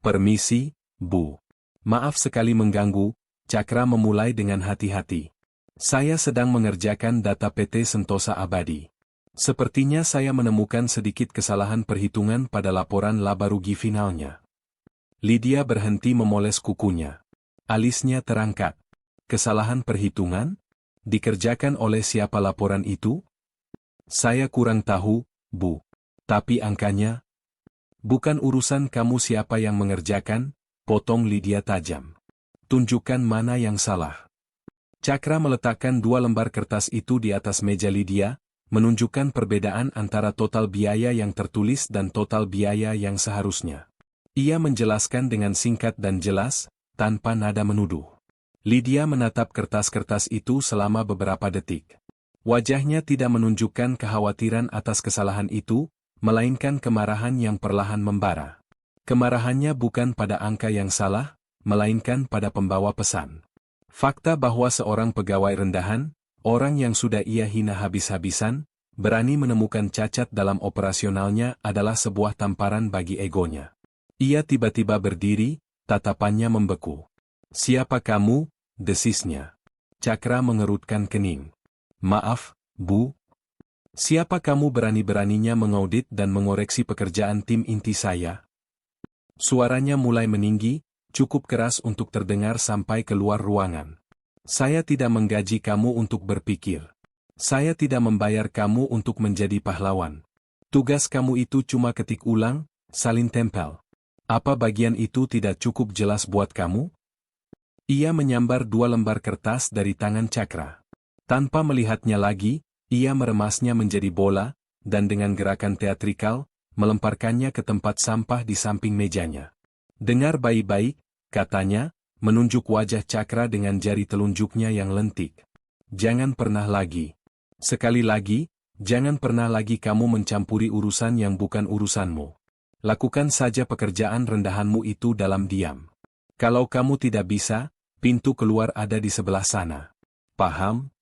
"Permisi, Bu. Maaf sekali mengganggu," Cakra memulai dengan hati-hati. "Saya sedang mengerjakan data PT Sentosa Abadi. Sepertinya saya menemukan sedikit kesalahan perhitungan pada laporan laba rugi finalnya." Lydia berhenti memoles kukunya. Alisnya terangkat. "Kesalahan perhitungan? Dikerjakan oleh siapa laporan itu?" "Saya kurang tahu, Bu. Tapi angkanya?" "Bukan urusan kamu siapa yang mengerjakan," potong Lydia tajam. "Tunjukkan mana yang salah." Cakra meletakkan 2 lembar kertas itu di atas meja Lydia, menunjukkan perbedaan antara total biaya yang tertulis dan total biaya yang seharusnya. Ia menjelaskan dengan singkat dan jelas, tanpa nada menuduh. Lydia menatap kertas-kertas itu selama beberapa detik. Wajahnya tidak menunjukkan kekhawatiran atas kesalahan itu, melainkan kemarahan yang perlahan membara. Kemarahannya bukan pada angka yang salah, melainkan pada pembawa pesan. Fakta bahwa seorang pegawai rendahan, orang yang sudah ia hina habis-habisan, berani menemukan cacat dalam operasionalnya adalah sebuah tamparan bagi egonya. Ia tiba-tiba berdiri, tatapannya membeku. "Siapa kamu?" desisnya. Cakra mengerutkan kening. "Maaf, Bu. Siapa kamu berani-beraninya mengaudit dan mengoreksi pekerjaan tim inti saya?" Suaranya mulai meninggi, cukup keras untuk terdengar sampai keluar ruangan. "Saya tidak menggaji kamu untuk berpikir. Saya tidak membayar kamu untuk menjadi pahlawan. Tugas kamu itu cuma ketik ulang, salin tempel. Apa bagian itu tidak cukup jelas buat kamu?" Ia menyambar 2 lembar kertas dari tangan Cakra. Tanpa melihatnya lagi, ia meremasnya menjadi bola, dan dengan gerakan teatrikal, melemparkannya ke tempat sampah di samping mejanya. "Dengar baik-baik," katanya, menunjuk wajah Cakra dengan jari telunjuknya yang lentik. "Jangan pernah lagi. Sekali lagi, jangan pernah lagi kamu mencampuri urusan yang bukan urusanmu. Lakukan saja pekerjaan rendahanmu itu dalam diam. Kalau kamu tidak bisa, pintu keluar ada di sebelah sana. Paham?"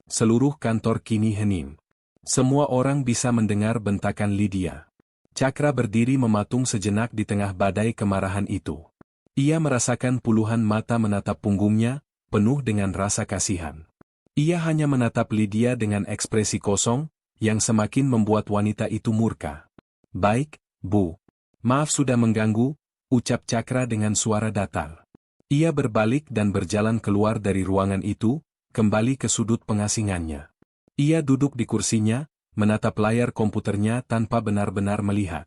Seluruh kantor kini hening. Semua orang bisa mendengar bentakan Lydia. Cakra berdiri mematung sejenak di tengah badai kemarahan itu. Ia merasakan puluhan mata menatap punggungnya, penuh dengan rasa kasihan. Ia hanya menatap Lydia dengan ekspresi kosong, yang semakin membuat wanita itu murka. "Baik, Bu. Maaf sudah mengganggu," ucap Cakra dengan suara datar. Ia berbalik dan berjalan keluar dari ruangan itu, kembali ke sudut pengasingannya. Ia duduk di kursinya, menatap layar komputernya tanpa benar-benar melihat.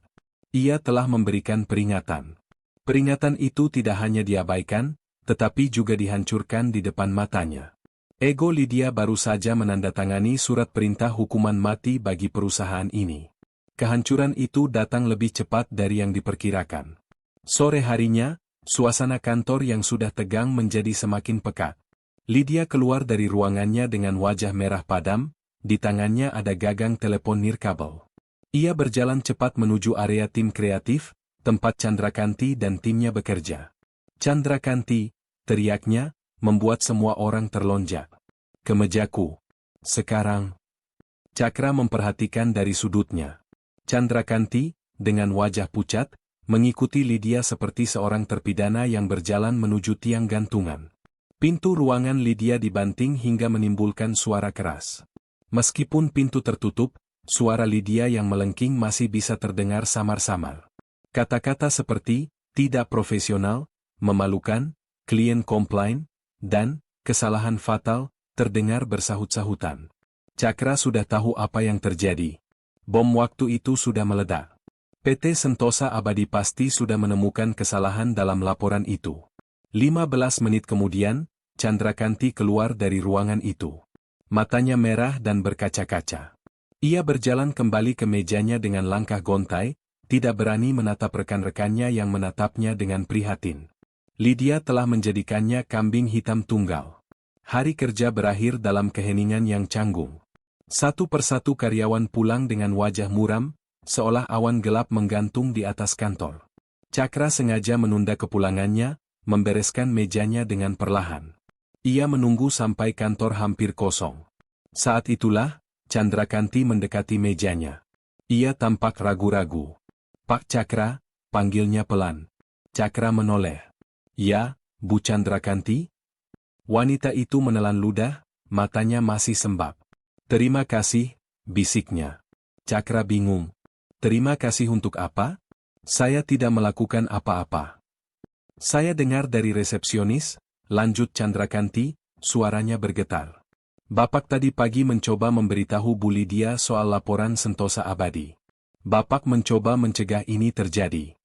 Ia telah memberikan peringatan. Peringatan itu tidak hanya diabaikan, tetapi juga dihancurkan di depan matanya. Ego Lydia baru saja menandatangani surat perintah hukuman mati bagi perusahaan ini. Kehancuran itu datang lebih cepat dari yang diperkirakan. Sore harinya, suasana kantor yang sudah tegang menjadi semakin pekat. Lydia keluar dari ruangannya dengan wajah merah padam, di tangannya ada gagang telepon nirkabel. Ia berjalan cepat menuju area tim kreatif, tempat Candrakanti dan timnya bekerja. "Candrakanti, teriaknya, membuat semua orang terlonjak. Kemejaku. Sekarang. Cakra memperhatikan dari sudutnya. Candrakanti, dengan wajah pucat, mengikuti Lydia seperti seorang terpidana yang berjalan menuju tiang gantungan. Pintu ruangan Lydia dibanting hingga menimbulkan suara keras. Meskipun pintu tertutup, suara Lydia yang melengking masih bisa terdengar samar-samar. Kata-kata seperti, tidak profesional, memalukan, klien komplain, dan, kesalahan fatal, terdengar bersahut-sahutan. Cakra sudah tahu apa yang terjadi. Bom waktu itu sudah meledak. PT Sentosa Abadi pasti sudah menemukan kesalahan dalam laporan itu. 15 menit kemudian, Candrakanti keluar dari ruangan itu. Matanya merah dan berkaca-kaca. Ia berjalan kembali ke mejanya dengan langkah gontai, tidak berani menatap rekan-rekannya yang menatapnya dengan prihatin. Lydia telah menjadikannya kambing hitam tunggal. Hari kerja berakhir dalam keheningan yang canggung. Satu persatu karyawan pulang dengan wajah muram, seolah awan gelap menggantung di atas kantor. Cakra sengaja menunda kepulangannya, membereskan mejanya dengan perlahan. Ia menunggu sampai kantor hampir kosong. Saat itulah, Candrakanti mendekati mejanya. Ia tampak ragu-ragu. "Pak Cakra," panggilnya pelan. Cakra menoleh. "Ya, Bu Candrakanti?" Wanita itu menelan ludah, matanya masih sembab. "Terima kasih," bisiknya. Cakra bingung. "Terima kasih untuk apa? Saya tidak melakukan apa-apa." "Saya dengar dari resepsionis," lanjut Candrakanti, suaranya bergetar. "Bapak tadi pagi mencoba memberitahu Bu Lydia soal laporan Sentosa Abadi. Bapak mencoba mencegah ini terjadi."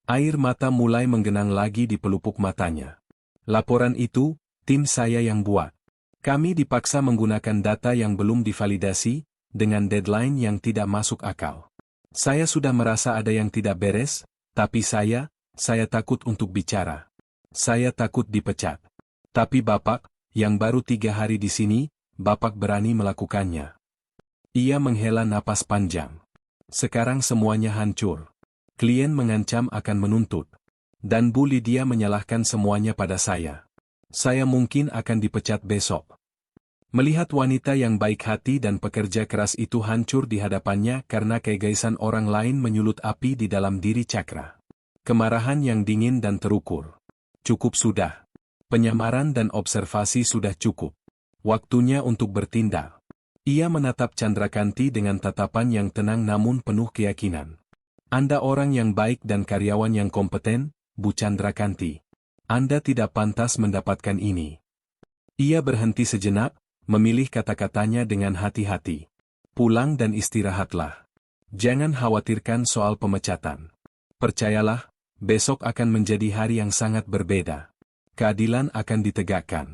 Air mata mulai menggenang lagi di pelupuk matanya. "Laporan itu, tim saya yang buat. Kami dipaksa menggunakan data yang belum divalidasi, dengan deadline yang tidak masuk akal. Saya sudah merasa ada yang tidak beres, tapi saya takut untuk bicara. Saya takut dipecat. Tapi Bapak, yang baru 3 hari di sini, Bapak berani melakukannya." Ia menghela napas panjang. "Sekarang semuanya hancur. Klien mengancam akan menuntut. Dan Bu Lydia menyalahkan semuanya pada saya. Saya mungkin akan dipecat besok." Melihat wanita yang baik hati dan pekerja keras itu hancur di hadapannya karena keegoisan orang lain menyulut api di dalam diri Cakra. Kemarahan yang dingin dan terukur. Cukup sudah. Penyamaran dan observasi sudah cukup. Waktunya untuk bertindak. Ia menatap Candrakanti dengan tatapan yang tenang namun penuh keyakinan. "Anda orang yang baik dan karyawan yang kompeten, Bu Candrakanti. Anda tidak pantas mendapatkan ini." Ia berhenti sejenak, memilih kata-katanya dengan hati-hati. "Pulang dan istirahatlah. Jangan khawatirkan soal pemecatan. Percayalah, besok akan menjadi hari yang sangat berbeda. Keadilan akan ditegakkan."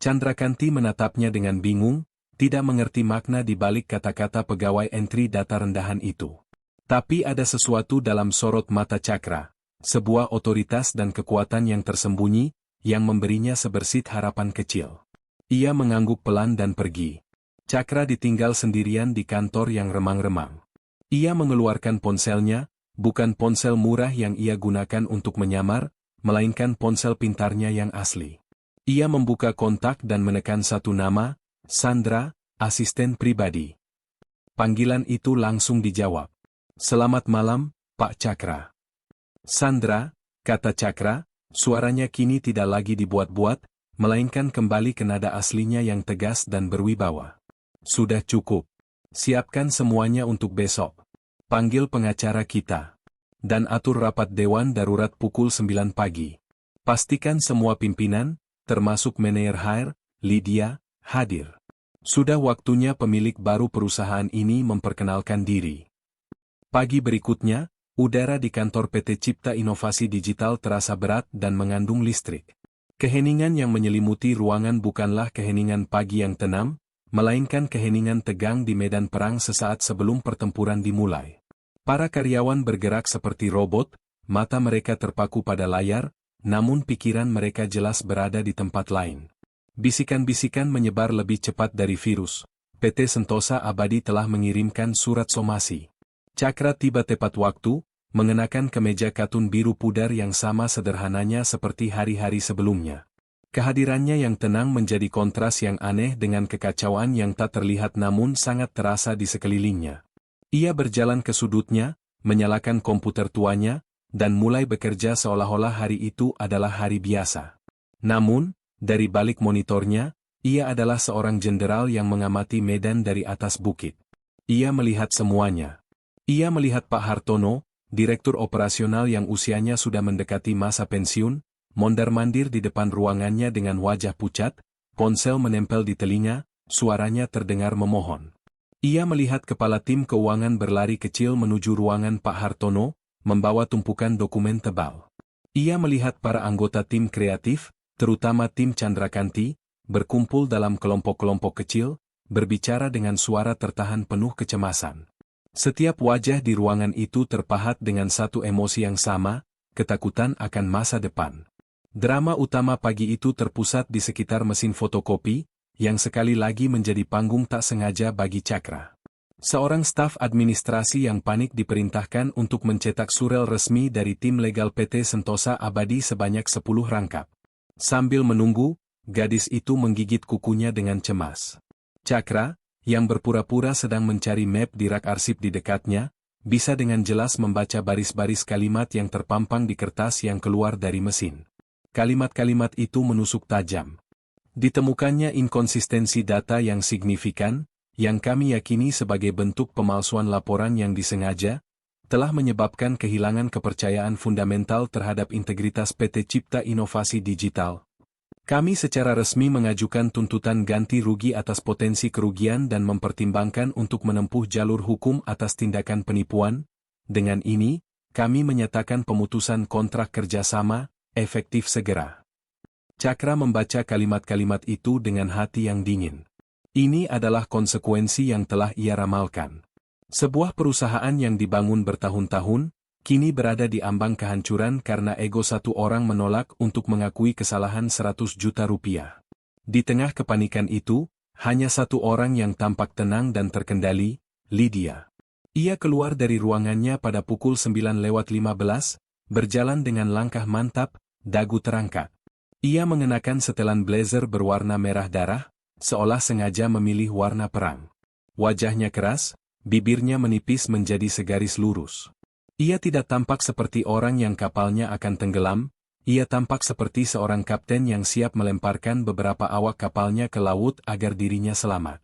Candrakanti menatapnya dengan bingung, tidak mengerti makna di balik kata-kata pegawai entry data rendahan itu. Tapi ada sesuatu dalam sorot mata Cakra, sebuah otoritas dan kekuatan yang tersembunyi, yang memberinya sebersit harapan kecil. Ia mengangguk pelan dan pergi. Cakra ditinggal sendirian di kantor yang remang-remang. Ia mengeluarkan ponselnya, bukan ponsel murah yang ia gunakan untuk menyamar, melainkan ponsel pintarnya yang asli. Ia membuka kontak dan menekan satu nama, Sandra, asisten pribadi. Panggilan itu langsung dijawab. "Selamat malam, Pak Cakra." "Sandra," kata Cakra, suaranya kini tidak lagi dibuat-buat, melainkan kembali ke nada aslinya yang tegas dan berwibawa. "Sudah cukup. Siapkan semuanya untuk besok. Panggil pengacara kita. Dan atur rapat dewan darurat pukul 9 pagi. Pastikan semua pimpinan, termasuk manajer HR, Lydia, hadir. Sudah waktunya pemilik baru perusahaan ini memperkenalkan diri." Pagi berikutnya, udara di kantor PT Cipta Inovasi Digital terasa berat dan mengandung listrik. Keheningan yang menyelimuti ruangan bukanlah keheningan pagi yang tenang, melainkan keheningan tegang di medan perang sesaat sebelum pertempuran dimulai. Para karyawan bergerak seperti robot, mata mereka terpaku pada layar, namun pikiran mereka jelas berada di tempat lain. Bisikan-bisikan menyebar lebih cepat dari virus. PT Sentosa Abadi telah mengirimkan surat somasi. Cakra tiba tepat waktu, mengenakan kemeja katun biru pudar yang sama sederhananya seperti hari-hari sebelumnya. Kehadirannya yang tenang menjadi kontras yang aneh dengan kekacauan yang tak terlihat namun sangat terasa di sekelilingnya. Ia berjalan ke sudutnya, menyalakan komputer tuanya, dan mulai bekerja seolah-olah hari itu adalah hari biasa. Namun, dari balik monitornya, ia adalah seorang jenderal yang mengamati medan dari atas bukit. Ia melihat semuanya. Ia melihat Pak Hartono, direktur operasional yang usianya sudah mendekati masa pensiun, mondar-mandir di depan ruangannya dengan wajah pucat, ponsel menempel di telinga, suaranya terdengar memohon. Ia melihat kepala tim keuangan berlari kecil menuju ruangan Pak Hartono, membawa tumpukan dokumen tebal. Ia melihat para anggota tim kreatif, terutama tim Candrakanti, berkumpul dalam kelompok-kelompok kecil, berbicara dengan suara tertahan penuh kecemasan. Setiap wajah di ruangan itu terpahat dengan satu emosi yang sama, ketakutan akan masa depan. Drama utama pagi itu terpusat di sekitar mesin fotokopi, yang sekali lagi menjadi panggung tak sengaja bagi Cakra. Seorang staf administrasi yang panik diperintahkan untuk mencetak surel resmi dari tim legal PT Sentosa Abadi sebanyak 10 rangkap. Sambil menunggu, gadis itu menggigit kukunya dengan cemas. Cakra, yang berpura-pura sedang mencari map di rak arsip di dekatnya, bisa dengan jelas membaca baris-baris kalimat yang terpampang di kertas yang keluar dari mesin. Kalimat-kalimat itu menusuk tajam. Ditemukannya inkonsistensi data yang signifikan, yang kami yakini sebagai bentuk pemalsuan laporan yang disengaja, telah menyebabkan kehilangan kepercayaan fundamental terhadap integritas PT Cipta Inovasi Digital. Kami secara resmi mengajukan tuntutan ganti rugi atas potensi kerugian dan mempertimbangkan untuk menempuh jalur hukum atas tindakan penipuan. Dengan ini, kami menyatakan pemutusan kontrak kerjasama, efektif segera. Cakra membaca kalimat-kalimat itu dengan hati yang dingin. Ini adalah konsekuensi yang telah ia ramalkan. Sebuah perusahaan yang dibangun bertahun-tahun, kini berada di ambang kehancuran karena ego satu orang menolak untuk mengakui kesalahan 100 juta rupiah. Di tengah kepanikan itu, hanya satu orang yang tampak tenang dan terkendali, Lydia. Ia keluar dari ruangannya pada pukul 9:15, berjalan dengan langkah mantap, dagu terangkat. Ia mengenakan setelan blazer berwarna merah darah, seolah sengaja memilih warna perang. Wajahnya keras, bibirnya menipis menjadi segaris lurus. Ia tidak tampak seperti orang yang kapalnya akan tenggelam, ia tampak seperti seorang kapten yang siap melemparkan beberapa awak kapalnya ke laut agar dirinya selamat.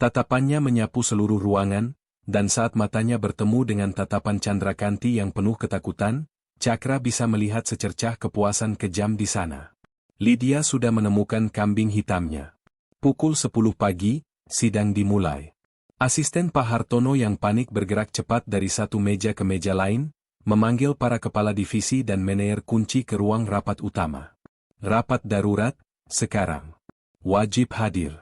Tatapannya menyapu seluruh ruangan, dan saat matanya bertemu dengan tatapan Candrakanti yang penuh ketakutan, Cakra bisa melihat secercah kepuasan kejam di sana. Lydia sudah menemukan kambing hitamnya. Pukul 10 pagi, sidang dimulai. Asisten Pak Hartono yang panik bergerak cepat dari satu meja ke meja lain, memanggil para kepala divisi dan manajer kunci ke ruang rapat utama. Rapat darurat, sekarang. Wajib hadir.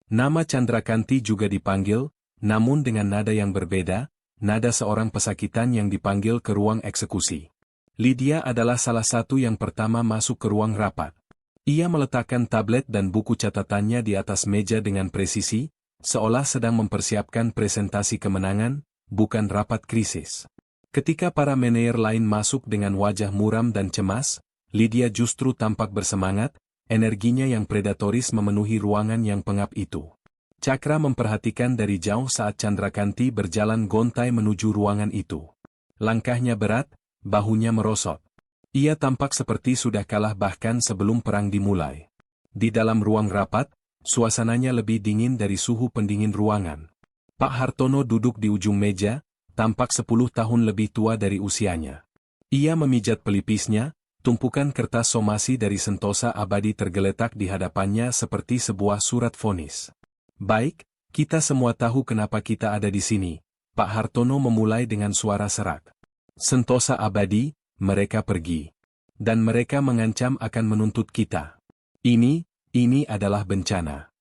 Nama Candrakanti juga dipanggil, namun dengan nada yang berbeda, nada seorang pesakitan yang dipanggil ke ruang eksekusi. Lydia adalah salah satu yang pertama masuk ke ruang rapat. Ia meletakkan tablet dan buku catatannya di atas meja dengan presisi, seolah sedang mempersiapkan presentasi kemenangan, bukan rapat krisis. Ketika para manajer lain masuk dengan wajah muram dan cemas, Lydia justru tampak bersemangat, energinya yang predatoris memenuhi ruangan yang pengap itu. Cakra memperhatikan dari jauh saat Candrakanti berjalan gontai menuju ruangan itu. Langkahnya berat, bahunya merosot. Ia tampak seperti sudah kalah bahkan sebelum perang dimulai. Di dalam ruang rapat, suasananya lebih dingin dari suhu pendingin ruangan. Pak Hartono duduk di ujung meja, tampak 10 tahun lebih tua dari usianya. Ia memijat pelipisnya, tumpukan kertas somasi dari Sentosa Abadi tergeletak di hadapannya seperti sebuah surat vonis. Baik, kita semua tahu kenapa kita ada di sini, Pak Hartono memulai dengan suara serak. Sentosa Abadi, mereka pergi. Dan mereka mengancam akan menuntut kita. Ini adalah bencana.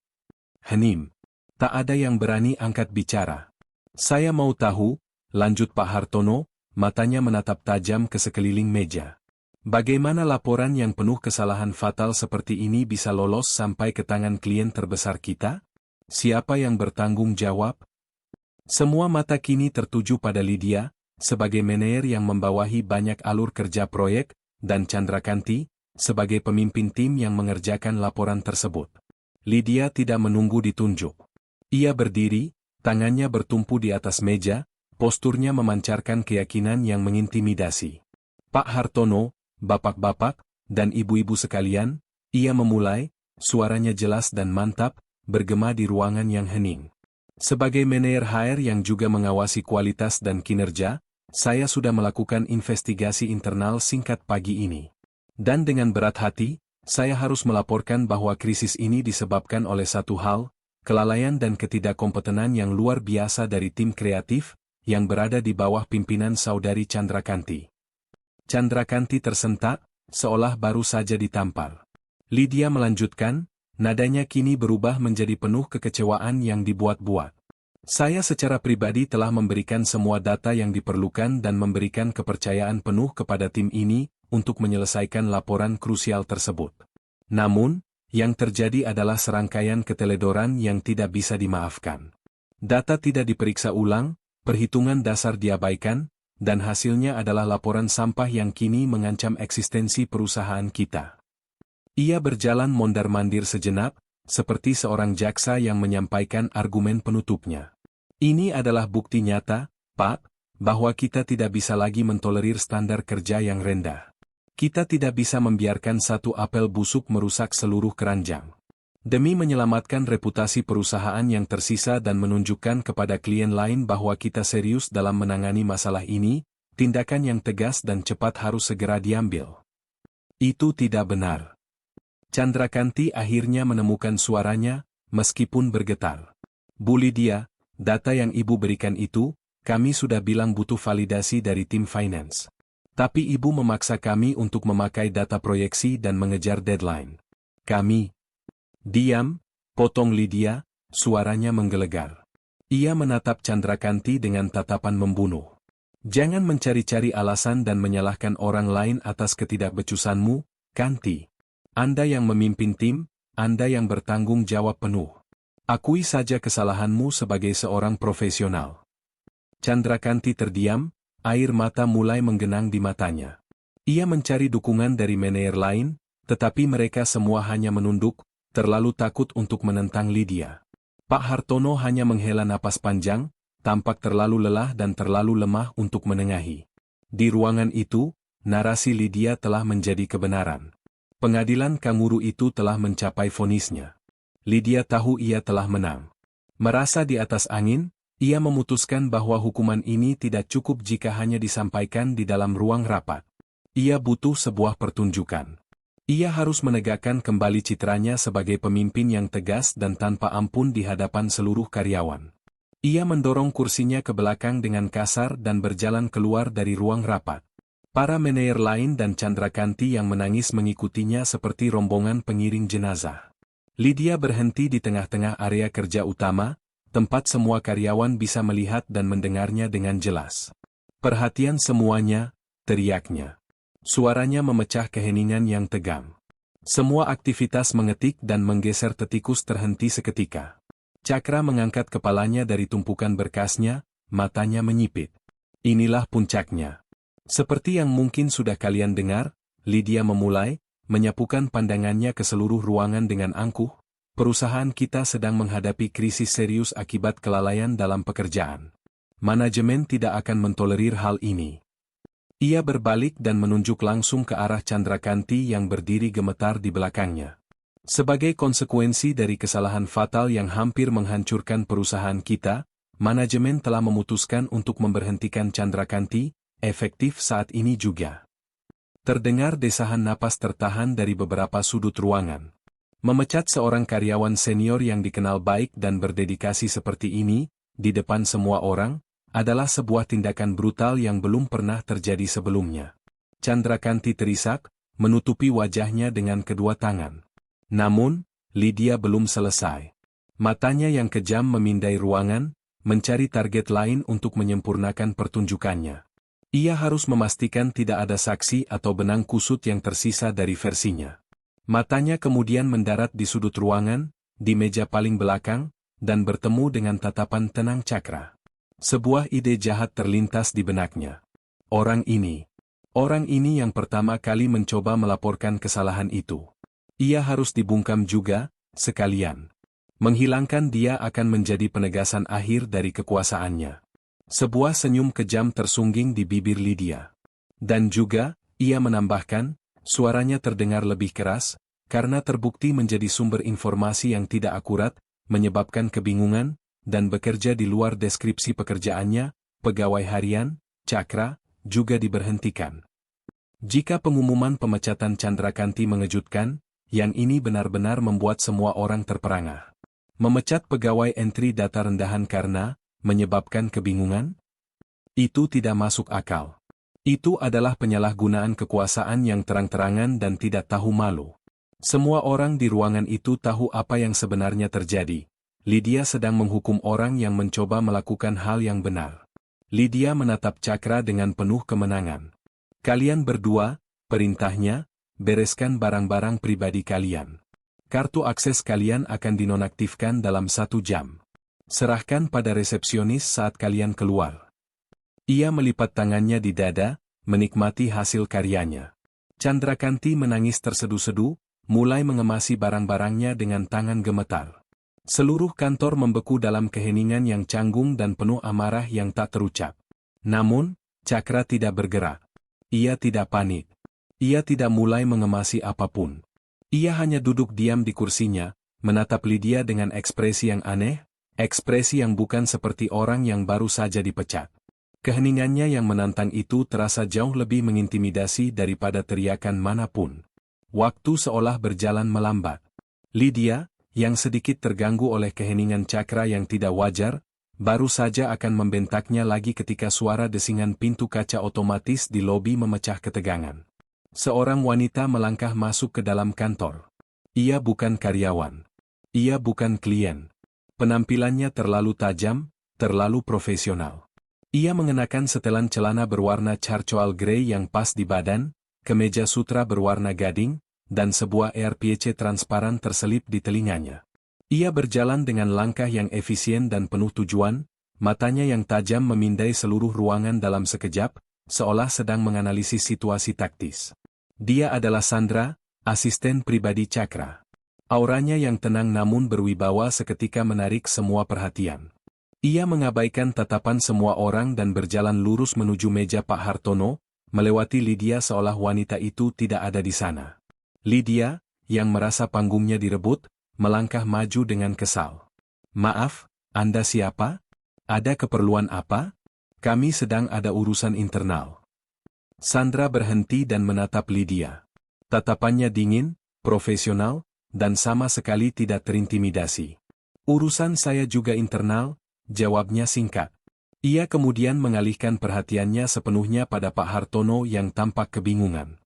Hening. Tak ada yang berani angkat bicara. Saya mau tahu, lanjut Pak Hartono, matanya menatap tajam ke sekeliling meja. Bagaimana laporan yang penuh kesalahan fatal seperti ini bisa lolos sampai ke tangan klien terbesar kita? Siapa yang bertanggung jawab? Semua mata kini tertuju pada Lydia, sebagai manajer yang membawahi banyak alur kerja proyek, dan Candrakanti, sebagai pemimpin tim yang mengerjakan laporan tersebut. Lydia tidak menunggu ditunjuk. Ia berdiri, tangannya bertumpu di atas meja, posturnya memancarkan keyakinan yang mengintimidasi. Pak Hartono, bapak-bapak, dan ibu-ibu sekalian, ia memulai, suaranya jelas dan mantap, bergema di ruangan yang hening. Sebagai manajer HR yang juga mengawasi kualitas dan kinerja, saya sudah melakukan investigasi internal singkat pagi ini. Dan dengan berat hati, saya harus melaporkan bahwa krisis ini disebabkan oleh satu hal, kelalaian dan ketidakkompetenan yang luar biasa dari tim kreatif, yang berada di bawah pimpinan Saudari Candrakanti. Candrakanti tersentak, seolah baru saja ditampar. Lydia melanjutkan, nadanya kini berubah menjadi penuh kekecewaan yang dibuat-buat. Saya secara pribadi telah memberikan semua data yang diperlukan dan memberikan kepercayaan penuh kepada tim ini untuk menyelesaikan laporan krusial tersebut. Namun, yang terjadi adalah serangkaian keteledoran yang tidak bisa dimaafkan. Data tidak diperiksa ulang, perhitungan dasar diabaikan, dan hasilnya adalah laporan sampah yang kini mengancam eksistensi perusahaan kita. Ia berjalan mondar-mandir sejenak, seperti seorang jaksa yang menyampaikan argumen penutupnya. Ini adalah bukti nyata, Pak, bahwa kita tidak bisa lagi mentolerir standar kerja yang rendah. Kita tidak bisa membiarkan satu apel busuk merusak seluruh keranjang. Demi menyelamatkan reputasi perusahaan yang tersisa dan menunjukkan kepada klien lain bahwa kita serius dalam menangani masalah ini, tindakan yang tegas dan cepat harus segera diambil. Itu tidak benar. Candrakanti akhirnya menemukan suaranya, meskipun bergetar. Bu Lydia, data yang Ibu berikan itu, kami sudah bilang butuh validasi dari tim finance. Tapi Ibu memaksa kami untuk memakai data proyeksi dan mengejar deadline. Kami. Diam, potong Lydia, suaranya menggelegar. Ia menatap Candrakanti dengan tatapan membunuh. Jangan mencari-cari alasan dan menyalahkan orang lain atas ketidakbecusanmu, Kanti. Anda yang memimpin tim, Anda yang bertanggung jawab penuh. Akui saja kesalahanmu sebagai seorang profesional. Candrakanti terdiam, air mata mulai menggenang di matanya. Ia mencari dukungan dari manajer lain, tetapi mereka semua hanya menunduk, terlalu takut untuk menentang Lydia. Pak Hartono hanya menghela napas panjang, tampak terlalu lelah dan terlalu lemah untuk menengahi. Di ruangan itu, narasi Lydia telah menjadi kebenaran. Pengadilan kanguru itu telah mencapai vonisnya. Lydia tahu ia telah menang. Merasa di atas angin, ia memutuskan bahwa hukuman ini tidak cukup jika hanya disampaikan di dalam ruang rapat. Ia butuh sebuah pertunjukan. Ia harus menegakkan kembali citranya sebagai pemimpin yang tegas dan tanpa ampun di hadapan seluruh karyawan. Ia mendorong kursinya ke belakang dengan kasar dan berjalan keluar dari ruang rapat. Para manajer lain dan Candrakanti yang menangis mengikutinya seperti rombongan pengiring jenazah. Lydia berhenti di tengah-tengah area kerja utama, tempat semua karyawan bisa melihat dan mendengarnya dengan jelas. Perhatian semuanya, teriaknya. Suaranya memecah keheningan yang tegang. Semua aktivitas mengetik dan menggeser tetikus terhenti seketika. Cakra mengangkat kepalanya dari tumpukan berkasnya, matanya menyipit. Inilah puncaknya. Seperti yang mungkin sudah kalian dengar, Lydia memulai, menyapukan pandangannya ke seluruh ruangan dengan angkuh, perusahaan kita sedang menghadapi krisis serius akibat kelalaian dalam pekerjaan. Manajemen tidak akan mentolerir hal ini. Ia berbalik dan menunjuk langsung ke arah Candrakanti yang berdiri gemetar di belakangnya. Sebagai konsekuensi dari kesalahan fatal yang hampir menghancurkan perusahaan kita, manajemen telah memutuskan untuk memberhentikan Candrakanti, efektif saat ini juga. Terdengar desahan napas tertahan dari beberapa sudut ruangan. Memecat seorang karyawan senior yang dikenal baik dan berdedikasi seperti ini, di depan semua orang, adalah sebuah tindakan brutal yang belum pernah terjadi sebelumnya. Candrakanti terisak, menutupi wajahnya dengan kedua tangan. Namun, Lydia belum selesai. Matanya yang kejam memindai ruangan, mencari target lain untuk menyempurnakan pertunjukannya. Ia harus memastikan tidak ada saksi atau benang kusut yang tersisa dari versinya. Matanya kemudian mendarat di sudut ruangan, di meja paling belakang, dan bertemu dengan tatapan tenang Cakra. Sebuah ide jahat terlintas di benaknya. Orang ini yang pertama kali mencoba melaporkan kesalahan itu. Ia harus dibungkam juga, sekalian. Menghilangkan dia akan menjadi penegasan akhir dari kekuasaannya. Sebuah senyum kejam tersungging di bibir Lydia. Dan juga, ia menambahkan, suaranya terdengar lebih keras, karena terbukti menjadi sumber informasi yang tidak akurat, menyebabkan kebingungan, dan bekerja di luar deskripsi pekerjaannya, pegawai harian, Cakra, juga diberhentikan. Jika pengumuman pemecatan Candrakanti mengejutkan, yang ini benar-benar membuat semua orang terperangah. Memecat pegawai entry data rendahan karena menyebabkan kebingungan? Itu tidak masuk akal. Itu adalah penyalahgunaan kekuasaan yang terang-terangan dan tidak tahu malu. Semua orang di ruangan itu tahu apa yang sebenarnya terjadi. Lydia sedang menghukum orang yang mencoba melakukan hal yang benar. Lydia menatap Cakra dengan penuh kemenangan. Kalian berdua, perintahnya, bereskan barang-barang pribadi kalian. Kartu akses kalian akan dinonaktifkan dalam 1 jam. Serahkan pada resepsionis saat kalian keluar. Ia melipat tangannya di dada, menikmati hasil karyanya. Candrakanti menangis tersedu-sedu, mulai mengemasi barang-barangnya dengan tangan gemetar. Seluruh kantor membeku dalam keheningan yang canggung dan penuh amarah yang tak terucap. Namun, Cakra tidak bergerak. Ia tidak panik. Ia tidak mulai mengemasi apapun. Ia hanya duduk diam di kursinya, menatap Lydia dengan ekspresi yang aneh, ekspresi yang bukan seperti orang yang baru saja dipecat. Keheningannya yang menantang itu terasa jauh lebih mengintimidasi daripada teriakan manapun. Waktu seolah berjalan melambat. Lydia, yang sedikit terganggu oleh keheningan Cakra yang tidak wajar, baru saja akan membentaknya lagi ketika suara desingan pintu kaca otomatis di lobi memecah ketegangan. Seorang wanita melangkah masuk ke dalam kantor. Ia bukan karyawan. Ia bukan klien. Penampilannya terlalu tajam, terlalu profesional. Ia mengenakan setelan celana berwarna charcoal grey yang pas di badan, kemeja sutra berwarna gading, dan sebuah AirPC transparan terselip di telinganya. Ia berjalan dengan langkah yang efisien dan penuh tujuan, matanya yang tajam memindai seluruh ruangan dalam sekejap, seolah sedang menganalisis situasi taktis. Dia adalah Sandra, asisten pribadi Cakra. Auranya yang tenang namun berwibawa seketika menarik semua perhatian. Ia mengabaikan tatapan semua orang dan berjalan lurus menuju meja Pak Hartono, melewati Lydia seolah wanita itu tidak ada di sana. Lydia, yang merasa panggungnya direbut, melangkah maju dengan kesal. Maaf, Anda siapa? Ada keperluan apa? Kami sedang ada urusan internal. Sandra berhenti dan menatap Lydia. Tatapannya dingin, profesional, dan sama sekali tidak terintimidasi. Urusan saya juga internal, jawabnya singkat. Ia kemudian mengalihkan perhatiannya sepenuhnya pada Pak Hartono yang tampak kebingungan.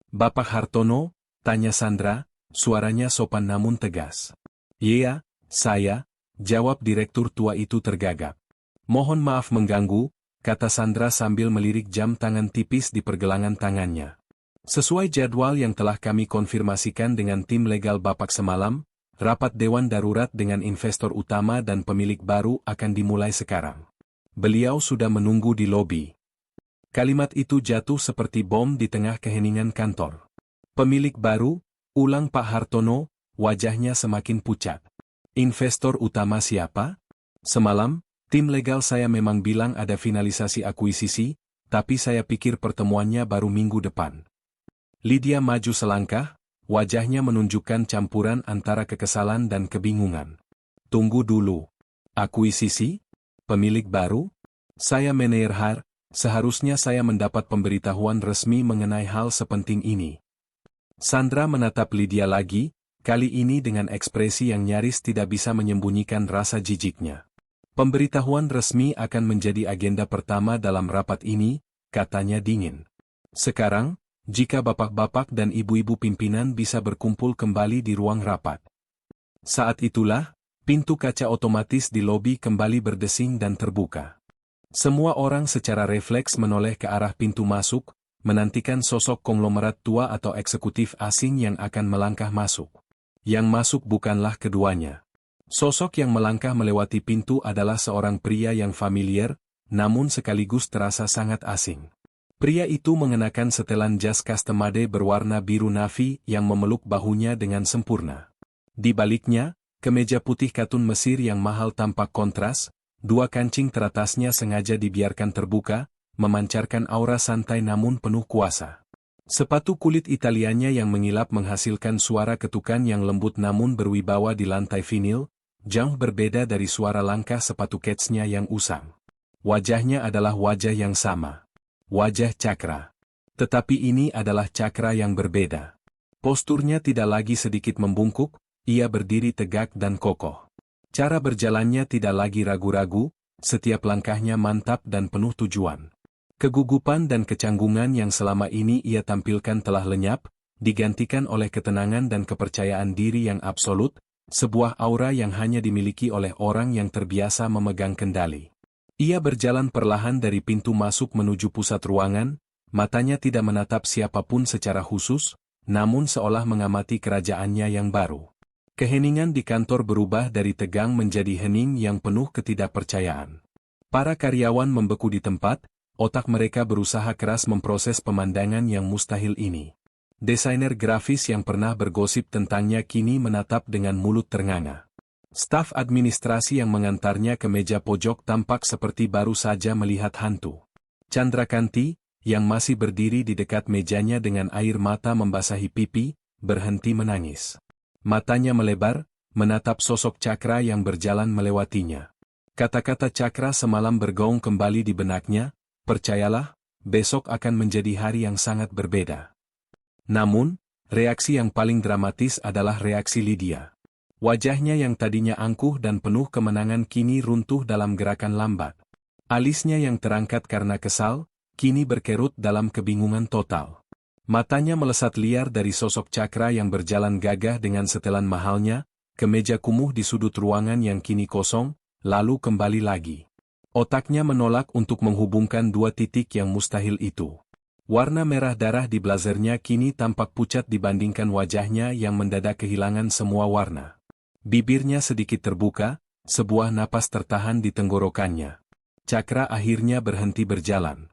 Bapak Hartono, tanya Sandra, suaranya sopan namun tegas. Iya, saya, jawab direktur tua itu tergagap. Mohon maaf mengganggu, kata Sandra sambil melirik jam tangan tipis di pergelangan tangannya. Sesuai jadwal yang telah kami konfirmasikan dengan tim legal Bapak semalam, rapat Dewan Darurat dengan investor utama dan pemilik baru akan dimulai sekarang. Beliau sudah menunggu di lobi. Kalimat itu jatuh seperti bom di tengah keheningan kantor. Pemilik baru, ulang Pak Hartono, wajahnya semakin pucat. Investor utama siapa? Semalam, tim legal saya memang bilang ada finalisasi akuisisi, tapi saya pikir pertemuannya baru minggu depan. Lydia maju selangkah, wajahnya menunjukkan campuran antara kekesalan dan kebingungan. Tunggu dulu. Akuisisi? Pemilik baru? Saya manajer, seharusnya saya mendapat pemberitahuan resmi mengenai hal sepenting ini. Sandra menatap Lydia lagi, kali ini dengan ekspresi yang nyaris tidak bisa menyembunyikan rasa jijiknya. Pemberitahuan resmi akan menjadi agenda pertama dalam rapat ini, katanya dingin. Sekarang, jika bapak-bapak dan ibu-ibu pimpinan bisa berkumpul kembali di ruang rapat. Saat itulah, pintu kaca otomatis di lobi kembali berdesing dan terbuka. Semua orang secara refleks menoleh ke arah pintu masuk, menantikan sosok konglomerat tua atau eksekutif asing yang akan melangkah masuk. Yang masuk bukanlah keduanya. Sosok yang melangkah melewati pintu adalah seorang pria yang familiar, namun sekaligus terasa sangat asing. Pria itu mengenakan setelan jas custom-made berwarna biru navy yang memeluk bahunya dengan sempurna. Di baliknya, kemeja putih katun Mesir yang mahal tampak kontras, dua kancing teratasnya sengaja dibiarkan terbuka, memancarkan aura santai namun penuh kuasa. Sepatu kulit Italianya yang mengilap menghasilkan suara ketukan yang lembut namun berwibawa di lantai vinil, jauh berbeda dari suara langkah sepatu ketsnya yang usang. Wajahnya adalah wajah yang sama. Wajah Cakra. Tetapi ini adalah Cakra yang berbeda. Posturnya tidak lagi sedikit membungkuk, ia berdiri tegak dan kokoh. Cara berjalannya tidak lagi ragu-ragu, setiap langkahnya mantap dan penuh tujuan. Kegugupan dan kecanggungan yang selama ini ia tampilkan telah lenyap, digantikan oleh ketenangan dan kepercayaan diri yang absolut, sebuah aura yang hanya dimiliki oleh orang yang terbiasa memegang kendali. Ia berjalan perlahan dari pintu masuk menuju pusat ruangan, matanya tidak menatap siapapun secara khusus, namun seolah mengamati kerajaannya yang baru. Keheningan di kantor berubah dari tegang menjadi hening yang penuh ketidakpercayaan. Para karyawan membeku di tempat, otak mereka berusaha keras memproses pemandangan yang mustahil ini. Desainer grafis yang pernah bergosip tentangnya kini menatap dengan mulut ternganga. Staf administrasi yang mengantarnya ke meja pojok tampak seperti baru saja melihat hantu. Chandrakanti, yang masih berdiri di dekat mejanya dengan air mata membasahi pipi, berhenti menangis. Matanya melebar, menatap sosok Cakra yang berjalan melewatinya. Kata-kata Cakra semalam bergaung kembali di benaknya, percayalah, besok akan menjadi hari yang sangat berbeda. Namun, reaksi yang paling dramatis adalah reaksi Lydia. Wajahnya yang tadinya angkuh dan penuh kemenangan kini runtuh dalam gerakan lambat. Alisnya yang terangkat karena kesal, kini berkerut dalam kebingungan total. Matanya melesat liar dari sosok Cakra yang berjalan gagah dengan setelan mahalnya, ke meja kumuh di sudut ruangan yang kini kosong, lalu kembali lagi. Otaknya menolak untuk menghubungkan dua titik yang mustahil itu. Warna merah darah di blazernya kini tampak pucat dibandingkan wajahnya yang mendadak kehilangan semua warna. Bibirnya sedikit terbuka, sebuah napas tertahan di tenggorokannya. Cakra akhirnya berhenti berjalan.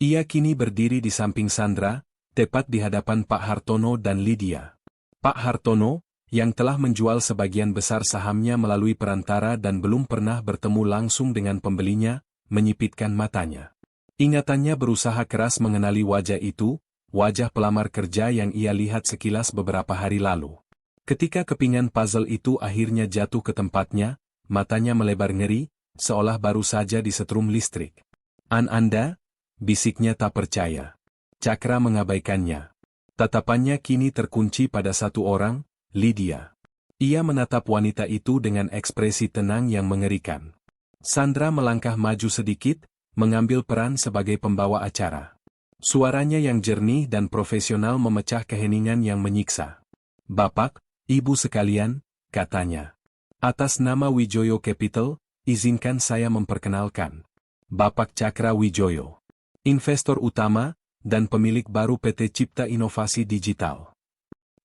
Ia kini berdiri di samping Sandra, tepat di hadapan Pak Hartono dan Lydia. Pak Hartono, yang telah menjual sebagian besar sahamnya melalui perantara dan belum pernah bertemu langsung dengan pembelinya, menyipitkan matanya. Ingatannya berusaha keras mengenali wajah itu, wajah pelamar kerja yang ia lihat sekilas beberapa hari lalu. Ketika kepingan puzzle itu akhirnya jatuh ke tempatnya, matanya melebar ngeri, seolah baru saja disetrum listrik. Anda?" bisiknya tak percaya. Cakra mengabaikannya. Tatapannya kini terkunci pada satu orang, Lydia. Ia menatap wanita itu dengan ekspresi tenang yang mengerikan. Sandra melangkah maju sedikit, mengambil peran sebagai pembawa acara. Suaranya yang jernih dan profesional memecah keheningan yang menyiksa. "Bapak, Ibu sekalian," katanya. "Atas nama Wijoyo Capital, izinkan saya memperkenalkan. Bapak Cakra Wijoyo, investor utama, dan pemilik baru PT Cipta Inovasi Digital."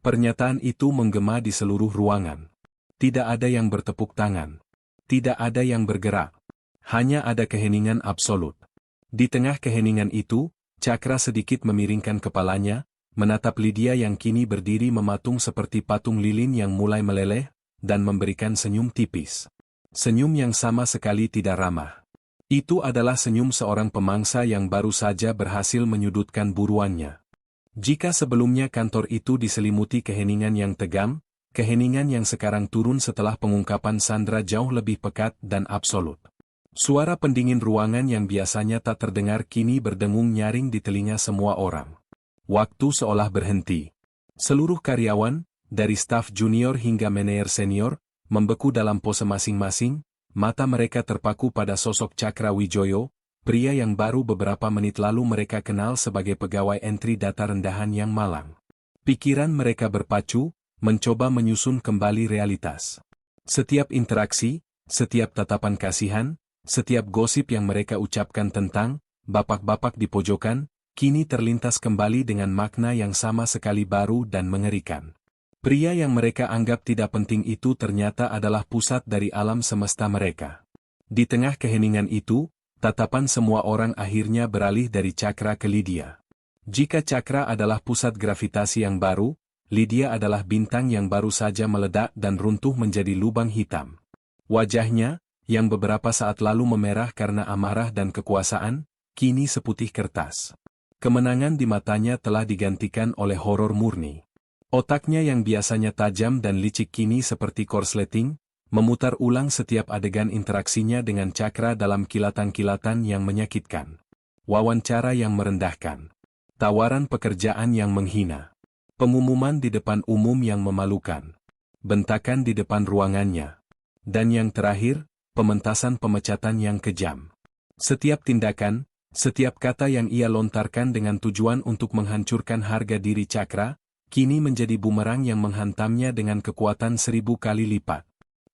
Pernyataan itu menggema di seluruh ruangan. Tidak ada yang bertepuk tangan. Tidak ada yang bergerak. Hanya ada keheningan absolut. Di tengah keheningan itu, Cakra sedikit memiringkan kepalanya, menatap Lydia yang kini berdiri mematung seperti patung lilin yang mulai meleleh, dan memberikan senyum tipis. Senyum yang sama sekali tidak ramah. Itu adalah senyum seorang pemangsa yang baru saja berhasil menyudutkan buruannya. Jika sebelumnya kantor itu diselimuti keheningan yang tegam, keheningan yang sekarang turun setelah pengungkapan Sandra jauh lebih pekat dan absolut. Suara pendingin ruangan yang biasanya tak terdengar kini berdengung nyaring di telinga semua orang. Waktu seolah berhenti. Seluruh karyawan, dari staf junior hingga manajer senior, membeku dalam pose masing-masing, mata mereka terpaku pada sosok Cakra Wijoyo, pria yang baru beberapa menit lalu mereka kenal sebagai pegawai entry data rendahan yang malang. Pikiran mereka berpacu, mencoba menyusun kembali realitas. Setiap interaksi, setiap tatapan kasihan, setiap gosip yang mereka ucapkan tentang bapak-bapak di pojokan, kini terlintas kembali dengan makna yang sama sekali baru dan mengerikan. Pria yang mereka anggap tidak penting itu ternyata adalah pusat dari alam semesta mereka. Di tengah keheningan itu, tatapan semua orang akhirnya beralih dari Cakra ke Lydia. Jika Cakra adalah pusat gravitasi yang baru, Lydia adalah bintang yang baru saja meledak dan runtuh menjadi lubang hitam. Wajahnya, yang beberapa saat lalu memerah karena amarah dan kekuasaan, kini seputih kertas. Kemenangan di matanya telah digantikan oleh horor murni. Otaknya yang biasanya tajam dan licik kini seperti korsleting, memutar ulang setiap adegan interaksinya dengan Cakra dalam kilatan-kilatan yang menyakitkan. Wawancara yang merendahkan. Tawaran pekerjaan yang menghina. Pengumuman di depan umum yang memalukan. Bentakan di depan ruangannya. Dan yang terakhir, pementasan pemecatan yang kejam. Setiap tindakan, setiap kata yang ia lontarkan dengan tujuan untuk menghancurkan harga diri Cakra, kini menjadi bumerang yang menghantamnya dengan kekuatan 1000 kali lipat.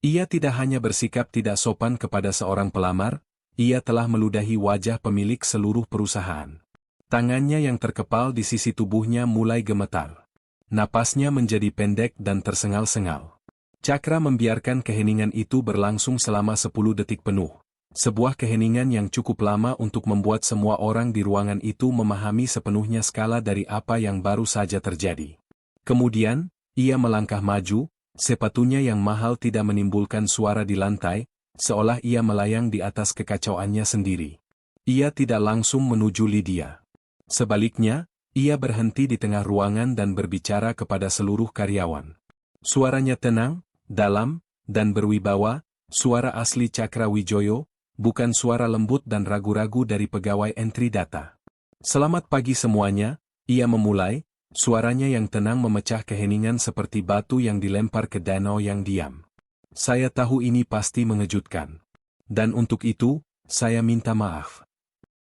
Ia tidak hanya bersikap tidak sopan kepada seorang pelamar, ia telah meludahi wajah pemilik seluruh perusahaan. Tangannya yang terkepal di sisi tubuhnya mulai gemetar. Napasnya menjadi pendek dan tersengal-sengal. Cakra membiarkan keheningan itu berlangsung selama 10 detik penuh. Sebuah keheningan yang cukup lama untuk membuat semua orang di ruangan itu memahami sepenuhnya skala dari apa yang baru saja terjadi. Kemudian, ia melangkah maju, sepatunya yang mahal tidak menimbulkan suara di lantai, seolah ia melayang di atas kekacauannya sendiri. Ia tidak langsung menuju Lydia. Sebaliknya, ia berhenti di tengah ruangan dan berbicara kepada seluruh karyawan. Suaranya tenang, dalam, dan berwibawa, suara asli Cakra Wijoyo, bukan suara lembut dan ragu-ragu dari pegawai entry data. Selamat pagi semuanya, ia memulai, suaranya yang tenang memecah keheningan seperti batu yang dilempar ke danau yang diam. Saya tahu ini pasti mengejutkan. Dan untuk itu, saya minta maaf.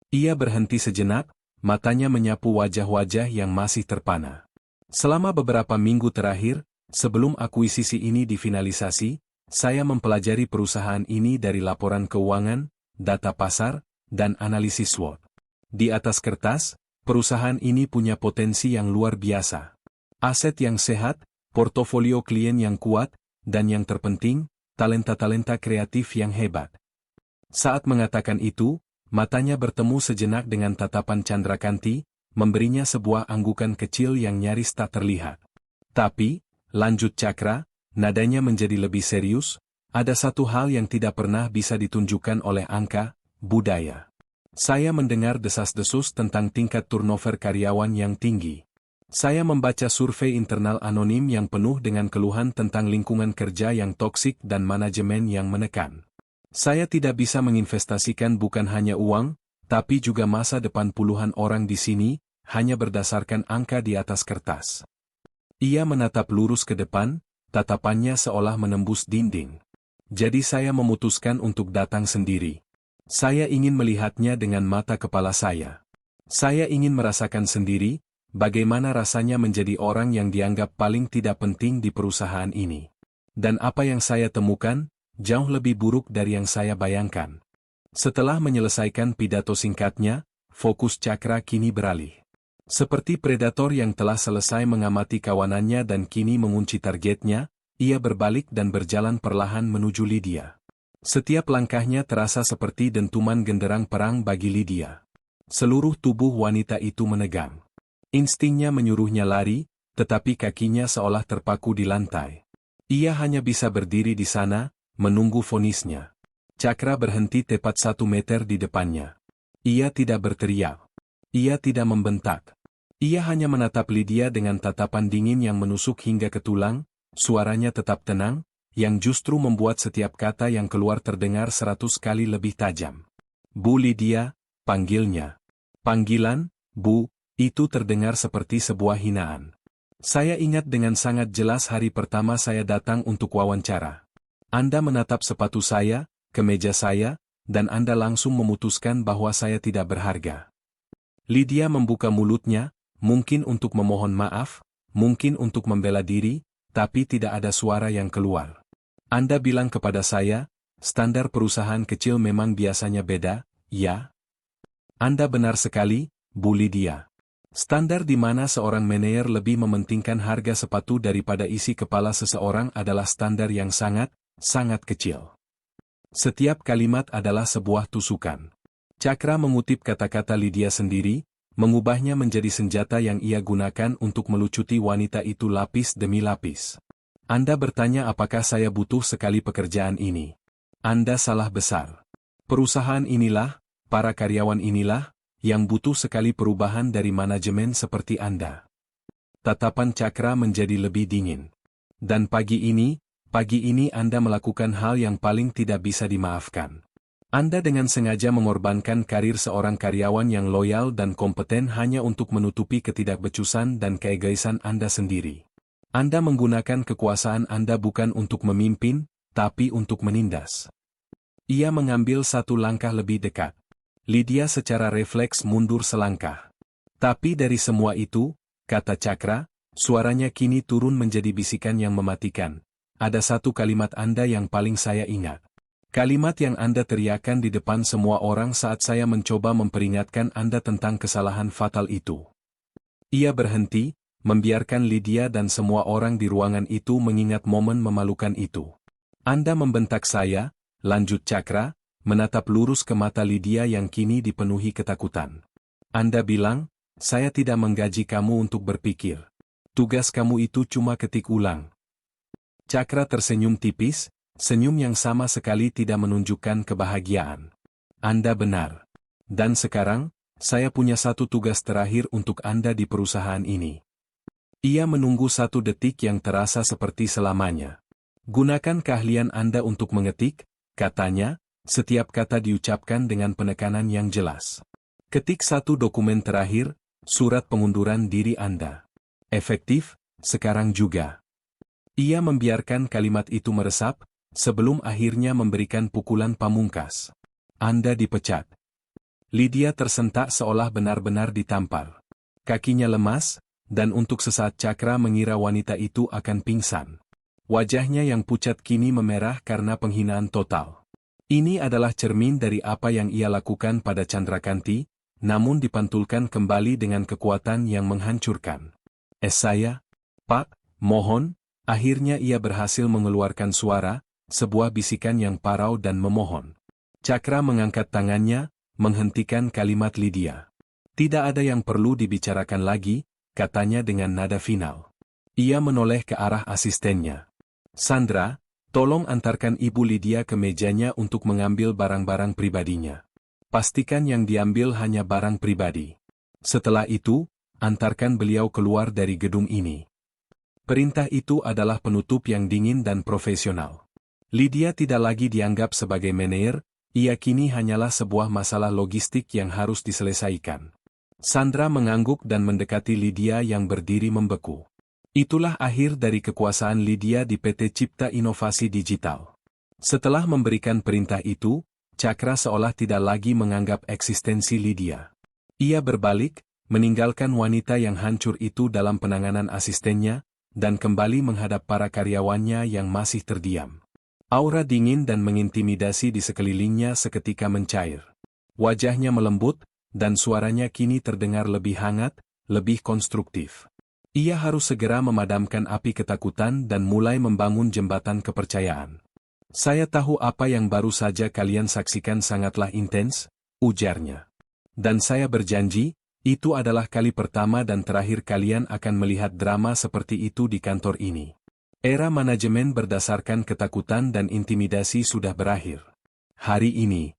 Ia berhenti sejenak, matanya menyapu wajah-wajah yang masih terpana. Selama beberapa minggu terakhir, sebelum akuisisi ini difinalisasi, saya mempelajari perusahaan ini dari laporan keuangan, data pasar, dan analisis SWOT. Di atas kertas, perusahaan ini punya potensi yang luar biasa. Aset yang sehat, portofolio klien yang kuat, dan yang terpenting, talenta-talenta kreatif yang hebat. Saat mengatakan itu, matanya bertemu sejenak dengan tatapan Candrakanti, memberinya sebuah anggukan kecil yang nyaris tak terlihat. Tapi, lanjut Cakra, nadanya menjadi lebih serius, ada satu hal yang tidak pernah bisa ditunjukkan oleh angka, budaya. Saya mendengar desas-desus tentang tingkat turnover karyawan yang tinggi. Saya membaca survei internal anonim yang penuh dengan keluhan tentang lingkungan kerja yang toksik dan manajemen yang menekan. Saya tidak bisa menginvestasikan bukan hanya uang, tapi juga masa depan puluhan orang di sini, hanya berdasarkan angka di atas kertas. Ia menatap lurus ke depan, tatapannya seolah menembus dinding. Jadi saya memutuskan untuk datang sendiri. Saya ingin melihatnya dengan mata kepala saya. Saya ingin merasakan sendiri, bagaimana rasanya menjadi orang yang dianggap paling tidak penting di perusahaan ini. Dan apa yang saya temukan, jauh lebih buruk dari yang saya bayangkan. Setelah menyelesaikan pidato singkatnya, fokus Cakra kini beralih. Seperti predator yang telah selesai mengamati kawanannya dan kini mengunci targetnya, ia berbalik dan berjalan perlahan menuju Lydia. Setiap langkahnya terasa seperti dentuman genderang perang bagi Lydia. Seluruh tubuh wanita itu menegang. Instingnya menyuruhnya lari, tetapi kakinya seolah terpaku di lantai. Ia hanya bisa berdiri di sana, menunggu vonisnya. Cakra berhenti tepat 1 meter di depannya. Ia tidak berteriak. Ia tidak membentak. Ia hanya menatap Lydia dengan tatapan dingin yang menusuk hingga ke tulang, suaranya tetap tenang, yang justru membuat setiap kata yang keluar terdengar 100 kali lebih tajam. Bu Lydia, panggilnya. Panggilan, Bu, itu terdengar seperti sebuah hinaan. Saya ingat dengan sangat jelas hari pertama saya datang untuk wawancara. Anda menatap sepatu saya, ke meja saya, dan Anda langsung memutuskan bahwa saya tidak berharga. Lydia membuka mulutnya, mungkin untuk memohon maaf, mungkin untuk membela diri, tapi tidak ada suara yang keluar. Anda bilang kepada saya, standar perusahaan kecil memang biasanya beda, ya? Anda benar sekali, Bu Lydia. Standar di mana seorang manajer lebih mementingkan harga sepatu daripada isi kepala seseorang adalah standar yang sangat, sangat kecil. Setiap kalimat adalah sebuah tusukan. Cakra mengutip kata-kata Lydia sendiri, mengubahnya menjadi senjata yang ia gunakan untuk melucuti wanita itu lapis demi lapis. Anda bertanya apakah saya butuh sekali pekerjaan ini? Anda salah besar. Perusahaan inilah, para karyawan inilah, yang butuh sekali perubahan dari manajemen seperti Anda. Tatapan Cakra menjadi lebih dingin. Dan pagi ini Anda melakukan hal yang paling tidak bisa dimaafkan. Anda dengan sengaja mengorbankan karir seorang karyawan yang loyal dan kompeten hanya untuk menutupi ketidakbecusan dan keegoisan Anda sendiri. Anda menggunakan kekuasaan Anda bukan untuk memimpin, tapi untuk menindas. Ia mengambil satu langkah lebih dekat. Lydia secara refleks mundur selangkah. Tapi dari semua itu, kata Cakra, suaranya kini turun menjadi bisikan yang mematikan. Ada satu kalimat Anda yang paling saya ingat. Kalimat yang Anda teriakkan di depan semua orang saat saya mencoba memperingatkan Anda tentang kesalahan fatal itu. Ia berhenti, membiarkan Lydia dan semua orang di ruangan itu mengingat momen memalukan itu. Anda membentak saya, lanjut Cakra, menatap lurus ke mata Lydia yang kini dipenuhi ketakutan. Anda bilang, saya tidak menggaji kamu untuk berpikir. Tugas kamu itu cuma ketik ulang. Cakra tersenyum tipis, senyum yang sama sekali tidak menunjukkan kebahagiaan. Anda benar. Dan sekarang, saya punya satu tugas terakhir untuk Anda di perusahaan ini. Ia menunggu satu detik yang terasa seperti selamanya. Gunakan keahlian Anda untuk mengetik, katanya, setiap kata diucapkan dengan penekanan yang jelas. Ketik satu dokumen terakhir, surat pengunduran diri Anda. Efektif, sekarang juga. Ia membiarkan kalimat itu meresap, sebelum akhirnya memberikan pukulan pamungkas. Anda dipecat. Lydia tersentak seolah benar-benar ditampar. Kakinya lemas, dan untuk sesaat Cakra mengira wanita itu akan pingsan. Wajahnya yang pucat kini memerah karena penghinaan total. Ini adalah cermin dari apa yang ia lakukan pada Candrakanti, namun dipantulkan kembali dengan kekuatan yang menghancurkan. Saya, Pak, mohon. Akhirnya ia berhasil mengeluarkan suara, sebuah bisikan yang parau dan memohon. Cakra mengangkat tangannya, menghentikan kalimat Lydia. Tidak ada yang perlu dibicarakan lagi, katanya dengan nada final. Ia menoleh ke arah asistennya. Sandra, tolong antarkan Ibu Lydia ke mejanya untuk mengambil barang-barang pribadinya. Pastikan yang diambil hanya barang pribadi. Setelah itu, antarkan beliau keluar dari gedung ini. Perintah itu adalah penutup yang dingin dan profesional. Lydia tidak lagi dianggap sebagai manajer, ia kini hanyalah sebuah masalah logistik yang harus diselesaikan. Sandra mengangguk dan mendekati Lydia yang berdiri membeku. Itulah akhir dari kekuasaan Lydia di PT Cipta Inovasi Digital. Setelah memberikan perintah itu, Cakra seolah tidak lagi menganggap eksistensi Lydia. Ia berbalik, meninggalkan wanita yang hancur itu dalam penanganan asistennya, dan kembali menghadap para karyawannya yang masih terdiam. Aura dingin dan mengintimidasi di sekelilingnya seketika mencair. Wajahnya melembut, dan suaranya kini terdengar lebih hangat, lebih konstruktif. Ia harus segera memadamkan api ketakutan dan mulai membangun jembatan kepercayaan. Saya tahu apa yang baru saja kalian saksikan sangatlah intens, ujarnya. Dan saya berjanji, itu adalah kali pertama dan terakhir kalian akan melihat drama seperti itu di kantor ini. Era manajemen berdasarkan ketakutan dan intimidasi sudah berakhir. Hari ini,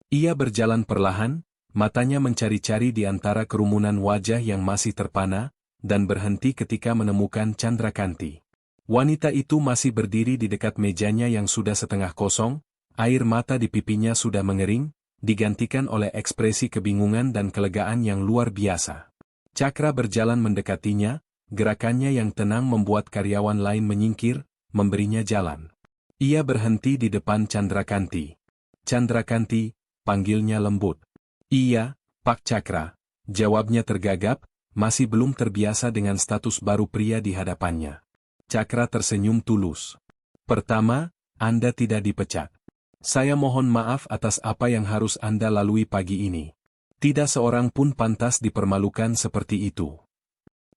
ia berjalan perlahan, matanya mencari-cari di antara kerumunan wajah yang masih terpana, dan berhenti ketika menemukan Candrakanti. Wanita itu masih berdiri di dekat mejanya yang sudah setengah kosong, air mata di pipinya sudah mengering, digantikan oleh ekspresi kebingungan dan kelegaan yang luar biasa. Cakra berjalan mendekatinya, gerakannya yang tenang membuat karyawan lain menyingkir, memberinya jalan. Ia berhenti di depan Candrakanti. Candrakanti, panggilnya lembut. Iya, Pak Cakra, jawabnya tergagap, masih belum terbiasa dengan status baru pria di hadapannya. Cakra tersenyum tulus. Pertama, Anda tidak dipecat. Saya mohon maaf atas apa yang harus Anda lalui pagi ini. Tidak seorang pun pantas dipermalukan seperti itu.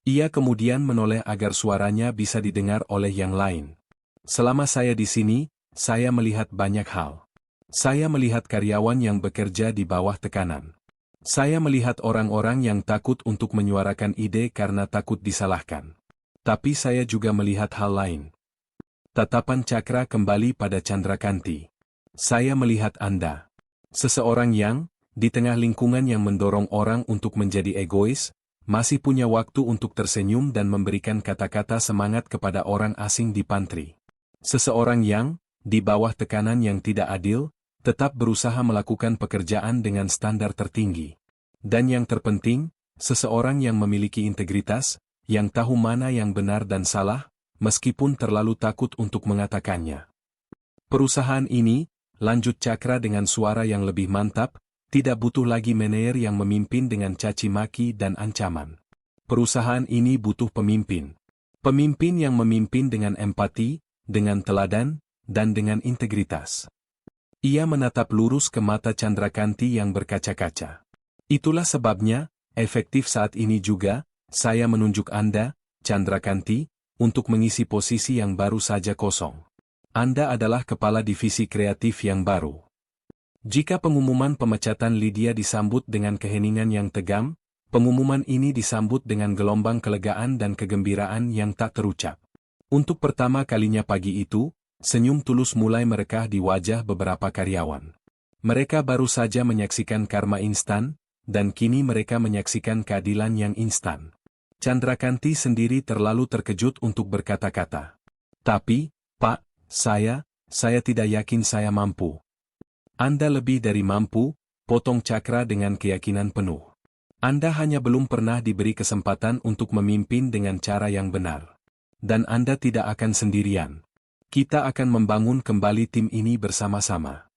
Ia kemudian menoleh agar suaranya bisa didengar oleh yang lain. Selama saya di sini, saya melihat banyak hal. Saya melihat karyawan yang bekerja di bawah tekanan. Saya melihat orang-orang yang takut untuk menyuarakan ide karena takut disalahkan. Tapi saya juga melihat hal lain. Tatapan Cakra kembali pada Candrakanti. Saya melihat Anda. Seseorang yang, di tengah lingkungan yang mendorong orang untuk menjadi egois, masih punya waktu untuk tersenyum dan memberikan kata-kata semangat kepada orang asing di pantry. Seseorang yang, di bawah tekanan yang tidak adil, tetap berusaha melakukan pekerjaan dengan standar tertinggi. Dan yang terpenting, seseorang yang memiliki integritas, yang tahu mana yang benar dan salah, meskipun terlalu takut untuk mengatakannya. Perusahaan ini, lanjut Cakra dengan suara yang lebih mantap, tidak butuh lagi manajer yang memimpin dengan caci maki dan ancaman. Perusahaan ini butuh pemimpin. Pemimpin yang memimpin dengan empati, dengan teladan, dan dengan integritas. Ia menatap lurus ke mata Candrakanti yang berkaca-kaca. Itulah sebabnya, efektif saat ini juga, saya menunjuk Anda, Candrakanti, untuk mengisi posisi yang baru saja kosong. Anda adalah kepala divisi kreatif yang baru. Jika pengumuman pemecatan Lydia disambut dengan keheningan yang tegam, pengumuman ini disambut dengan gelombang kelegaan dan kegembiraan yang tak terucap. Untuk pertama kalinya pagi itu, senyum tulus mulai merekah di wajah beberapa karyawan. Mereka baru saja menyaksikan karma instan, dan kini mereka menyaksikan keadilan yang instan. Candrakanti sendiri terlalu terkejut untuk berkata-kata. Tapi, Pak, saya tidak yakin saya mampu. Anda lebih dari mampu, potong Cakra dengan keyakinan penuh. Anda hanya belum pernah diberi kesempatan untuk memimpin dengan cara yang benar. Dan Anda tidak akan sendirian. Kita akan membangun kembali tim ini bersama-sama.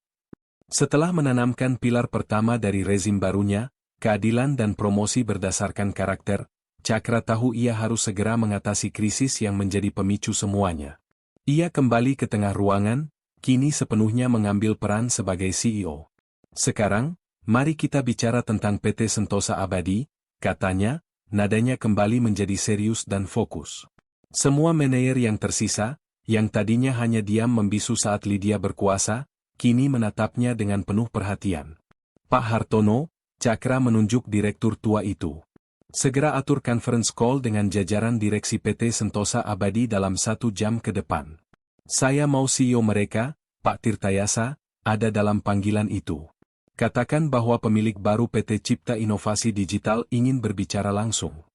Setelah menanamkan pilar pertama dari rezim barunya, keadilan dan promosi berdasarkan karakter, Cakra tahu ia harus segera mengatasi krisis yang menjadi pemicu semuanya. Ia kembali ke tengah ruangan, kini sepenuhnya mengambil peran sebagai CEO. Sekarang, mari kita bicara tentang PT Sentosa Abadi, katanya, nadanya kembali menjadi serius dan fokus. Semua manajer yang tersisa, yang tadinya hanya diam membisu saat Lydia berkuasa, kini menatapnya dengan penuh perhatian. Pak Hartono, Cakra menunjuk direktur tua itu. Segera atur conference call dengan jajaran direksi PT Sentosa Abadi dalam 1 jam ke depan. Saya mau CEO mereka, Pak Tirtayasa, ada dalam panggilan itu. Katakan bahwa pemilik baru PT Cipta Inovasi Digital ingin berbicara langsung.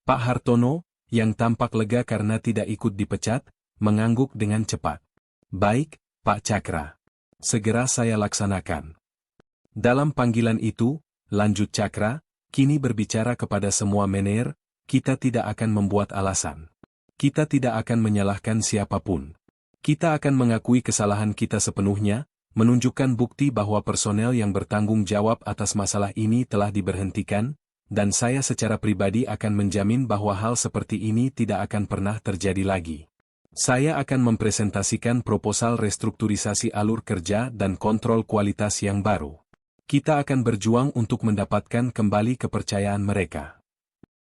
Pak Hartono, yang tampak lega karena tidak ikut dipecat, mengangguk dengan cepat. Baik, Pak Cakra. Segera saya laksanakan. Dalam panggilan itu, lanjut Cakra, kini berbicara kepada semua manajer, kita tidak akan membuat alasan. Kita tidak akan menyalahkan siapapun. Kita akan mengakui kesalahan kita sepenuhnya, menunjukkan bukti bahwa personel yang bertanggung jawab atas masalah ini telah diberhentikan, dan saya secara pribadi akan menjamin bahwa hal seperti ini tidak akan pernah terjadi lagi. Saya akan mempresentasikan proposal restrukturisasi alur kerja dan kontrol kualitas yang baru. Kita akan berjuang untuk mendapatkan kembali kepercayaan mereka.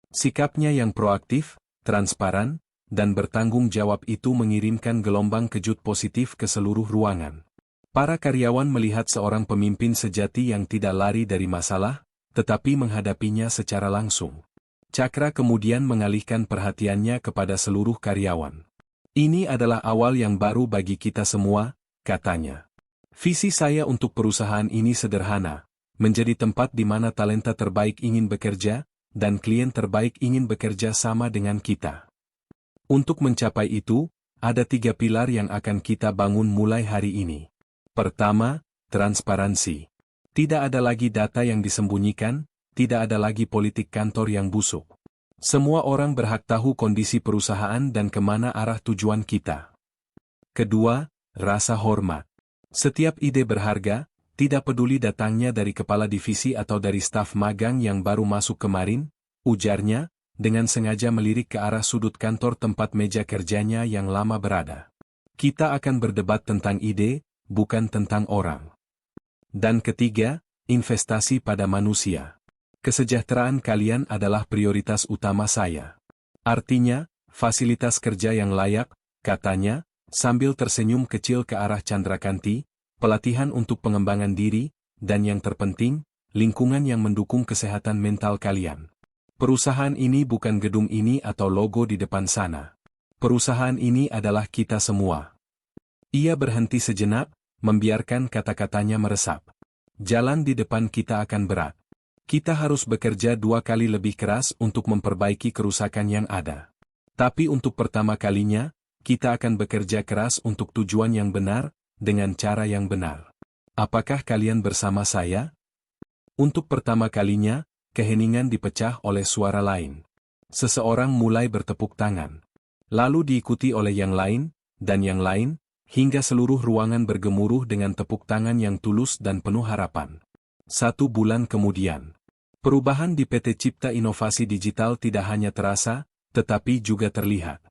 Sikapnya yang proaktif, transparan, dan bertanggung jawab itu mengirimkan gelombang kejut positif ke seluruh ruangan. Para karyawan melihat seorang pemimpin sejati yang tidak lari dari masalah, tetapi menghadapinya secara langsung. Cakra kemudian mengalihkan perhatiannya kepada seluruh karyawan. Ini adalah awal yang baru bagi kita semua, katanya. Visi saya untuk perusahaan ini sederhana, menjadi tempat di mana talenta terbaik ingin bekerja, dan klien terbaik ingin bekerja sama dengan kita. Untuk mencapai itu, ada 3 pilar yang akan kita bangun mulai hari ini. Pertama, transparansi. Tidak ada lagi data yang disembunyikan, tidak ada lagi politik kantor yang busuk. Semua orang berhak tahu kondisi perusahaan dan kemana arah tujuan kita. Kedua, rasa hormat. Setiap ide berharga, tidak peduli datangnya dari kepala divisi atau dari staf magang yang baru masuk kemarin, ujarnya, dengan sengaja melirik ke arah sudut kantor tempat meja kerjanya yang lama berada. Kita akan berdebat tentang ide, bukan tentang orang. Dan ketiga, investasi pada manusia. Kesejahteraan kalian adalah prioritas utama saya. Artinya, fasilitas kerja yang layak, katanya, sambil tersenyum kecil ke arah Candrakanti, pelatihan untuk pengembangan diri, dan yang terpenting, lingkungan yang mendukung kesehatan mental kalian. Perusahaan ini bukan gedung ini atau logo di depan sana. Perusahaan ini adalah kita semua. Ia berhenti sejenak, membiarkan kata-katanya meresap. Jalan di depan kita akan berat. Kita harus bekerja 2 kali lebih keras untuk memperbaiki kerusakan yang ada. Tapi untuk pertama kalinya, kita akan bekerja keras untuk tujuan yang benar, dengan cara yang benar. Apakah kalian bersama saya? Untuk pertama kalinya, keheningan dipecah oleh suara lain. Seseorang mulai bertepuk tangan. Lalu diikuti oleh yang lain, dan yang lain, hingga seluruh ruangan bergemuruh dengan tepuk tangan yang tulus dan penuh harapan. 1 bulan kemudian. Perubahan di PT Cipta Inovasi Digital tidak hanya terasa, tetapi juga terlihat.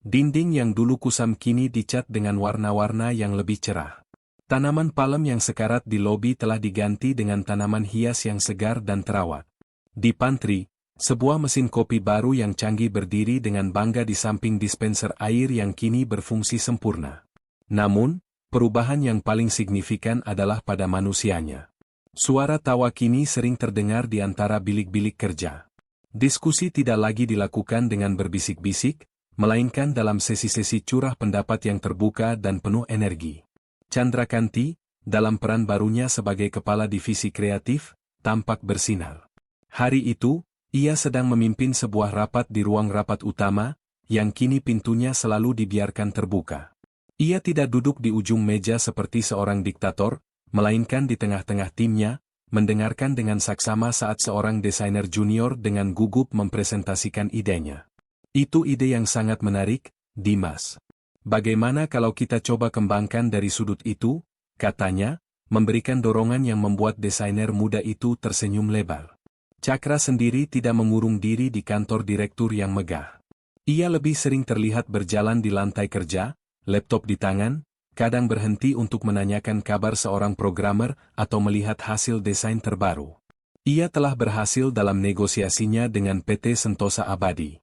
Dinding yang dulu kusam kini dicat dengan warna-warna yang lebih cerah. Tanaman palem yang sekarat di lobi telah diganti dengan tanaman hias yang segar dan terawat. Di pantry, sebuah mesin kopi baru yang canggih berdiri dengan bangga di samping dispenser air yang kini berfungsi sempurna. Namun, perubahan yang paling signifikan adalah pada manusianya. Suara tawa kini sering terdengar di antara bilik-bilik kerja. Diskusi tidak lagi dilakukan dengan berbisik-bisik, melainkan dalam sesi-sesi curah pendapat yang terbuka dan penuh energi. Candrakanti, dalam peran barunya sebagai kepala divisi kreatif, tampak bersinar. Hari itu, ia sedang memimpin sebuah rapat di ruang rapat utama, yang kini pintunya selalu dibiarkan terbuka. Ia tidak duduk di ujung meja seperti seorang diktator, melainkan di tengah-tengah timnya, mendengarkan dengan saksama saat seorang desainer junior dengan gugup mempresentasikan idenya. Itu ide yang sangat menarik, Dimas. Bagaimana kalau kita coba kembangkan dari sudut itu, katanya, memberikan dorongan yang membuat desainer muda itu tersenyum lebar. Cakra sendiri tidak mengurung diri di kantor direktur yang megah. Ia lebih sering terlihat berjalan di lantai kerja, laptop di tangan, kadang berhenti untuk menanyakan kabar seorang programmer atau melihat hasil desain terbaru. Ia telah berhasil dalam negosiasinya dengan PT Sentosa Abadi.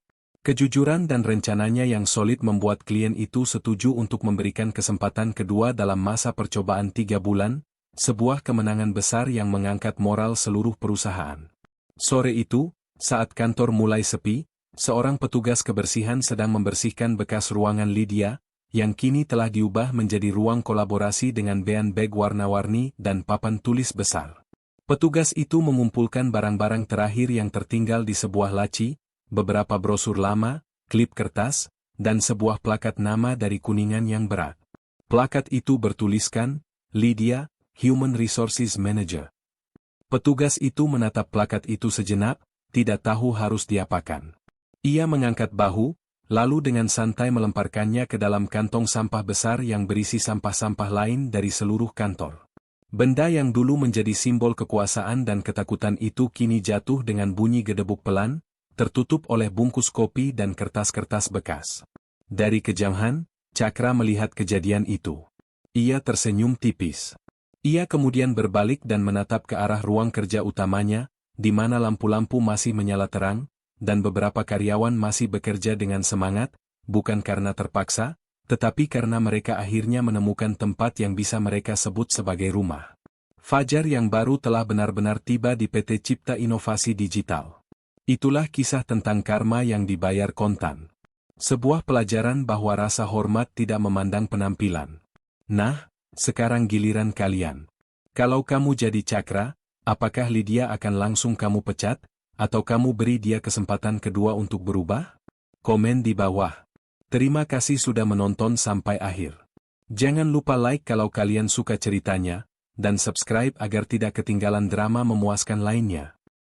Kejujuran dan rencananya yang solid membuat klien itu setuju untuk memberikan kesempatan kedua dalam masa percobaan 3 bulan, sebuah kemenangan besar yang mengangkat moral seluruh perusahaan. Sore itu, saat kantor mulai sepi, seorang petugas kebersihan sedang membersihkan bekas ruangan Lydia, yang kini telah diubah menjadi ruang kolaborasi dengan beanbag warna-warni dan papan tulis besar. Petugas itu mengumpulkan barang-barang terakhir yang tertinggal di sebuah laci, beberapa brosur lama, klip kertas, dan sebuah plakat nama dari Kuningan yang berat. Plakat itu bertuliskan, Lydia, Human Resources Manager. Petugas itu menatap plakat itu sejenak, tidak tahu harus diapakan. Ia mengangkat bahu, lalu dengan santai melemparkannya ke dalam kantong sampah besar yang berisi sampah-sampah lain dari seluruh kantor. Benda yang dulu menjadi simbol kekuasaan dan ketakutan itu kini jatuh dengan bunyi gedebuk pelan, tertutup oleh bungkus kopi dan kertas-kertas bekas. Dari kejauhan, Cakra melihat kejadian itu. Ia tersenyum tipis. Ia kemudian berbalik dan menatap ke arah ruang kerja utamanya, di mana lampu-lampu masih menyala terang, dan beberapa karyawan masih bekerja dengan semangat, bukan karena terpaksa, tetapi karena mereka akhirnya menemukan tempat yang bisa mereka sebut sebagai rumah. Fajar yang baru telah benar-benar tiba di PT Cipta Inovasi Digital. Itulah kisah tentang karma yang dibayar kontan. Sebuah pelajaran bahwa rasa hormat tidak memandang penampilan. Nah, sekarang giliran kalian. Kalau kamu jadi Cakra, apakah Lydia akan langsung kamu pecat, atau kamu beri dia kesempatan kedua untuk berubah? Komen di bawah. Terima kasih sudah menonton sampai akhir. Jangan lupa like kalau kalian suka ceritanya, dan subscribe agar tidak ketinggalan drama memuaskan lainnya.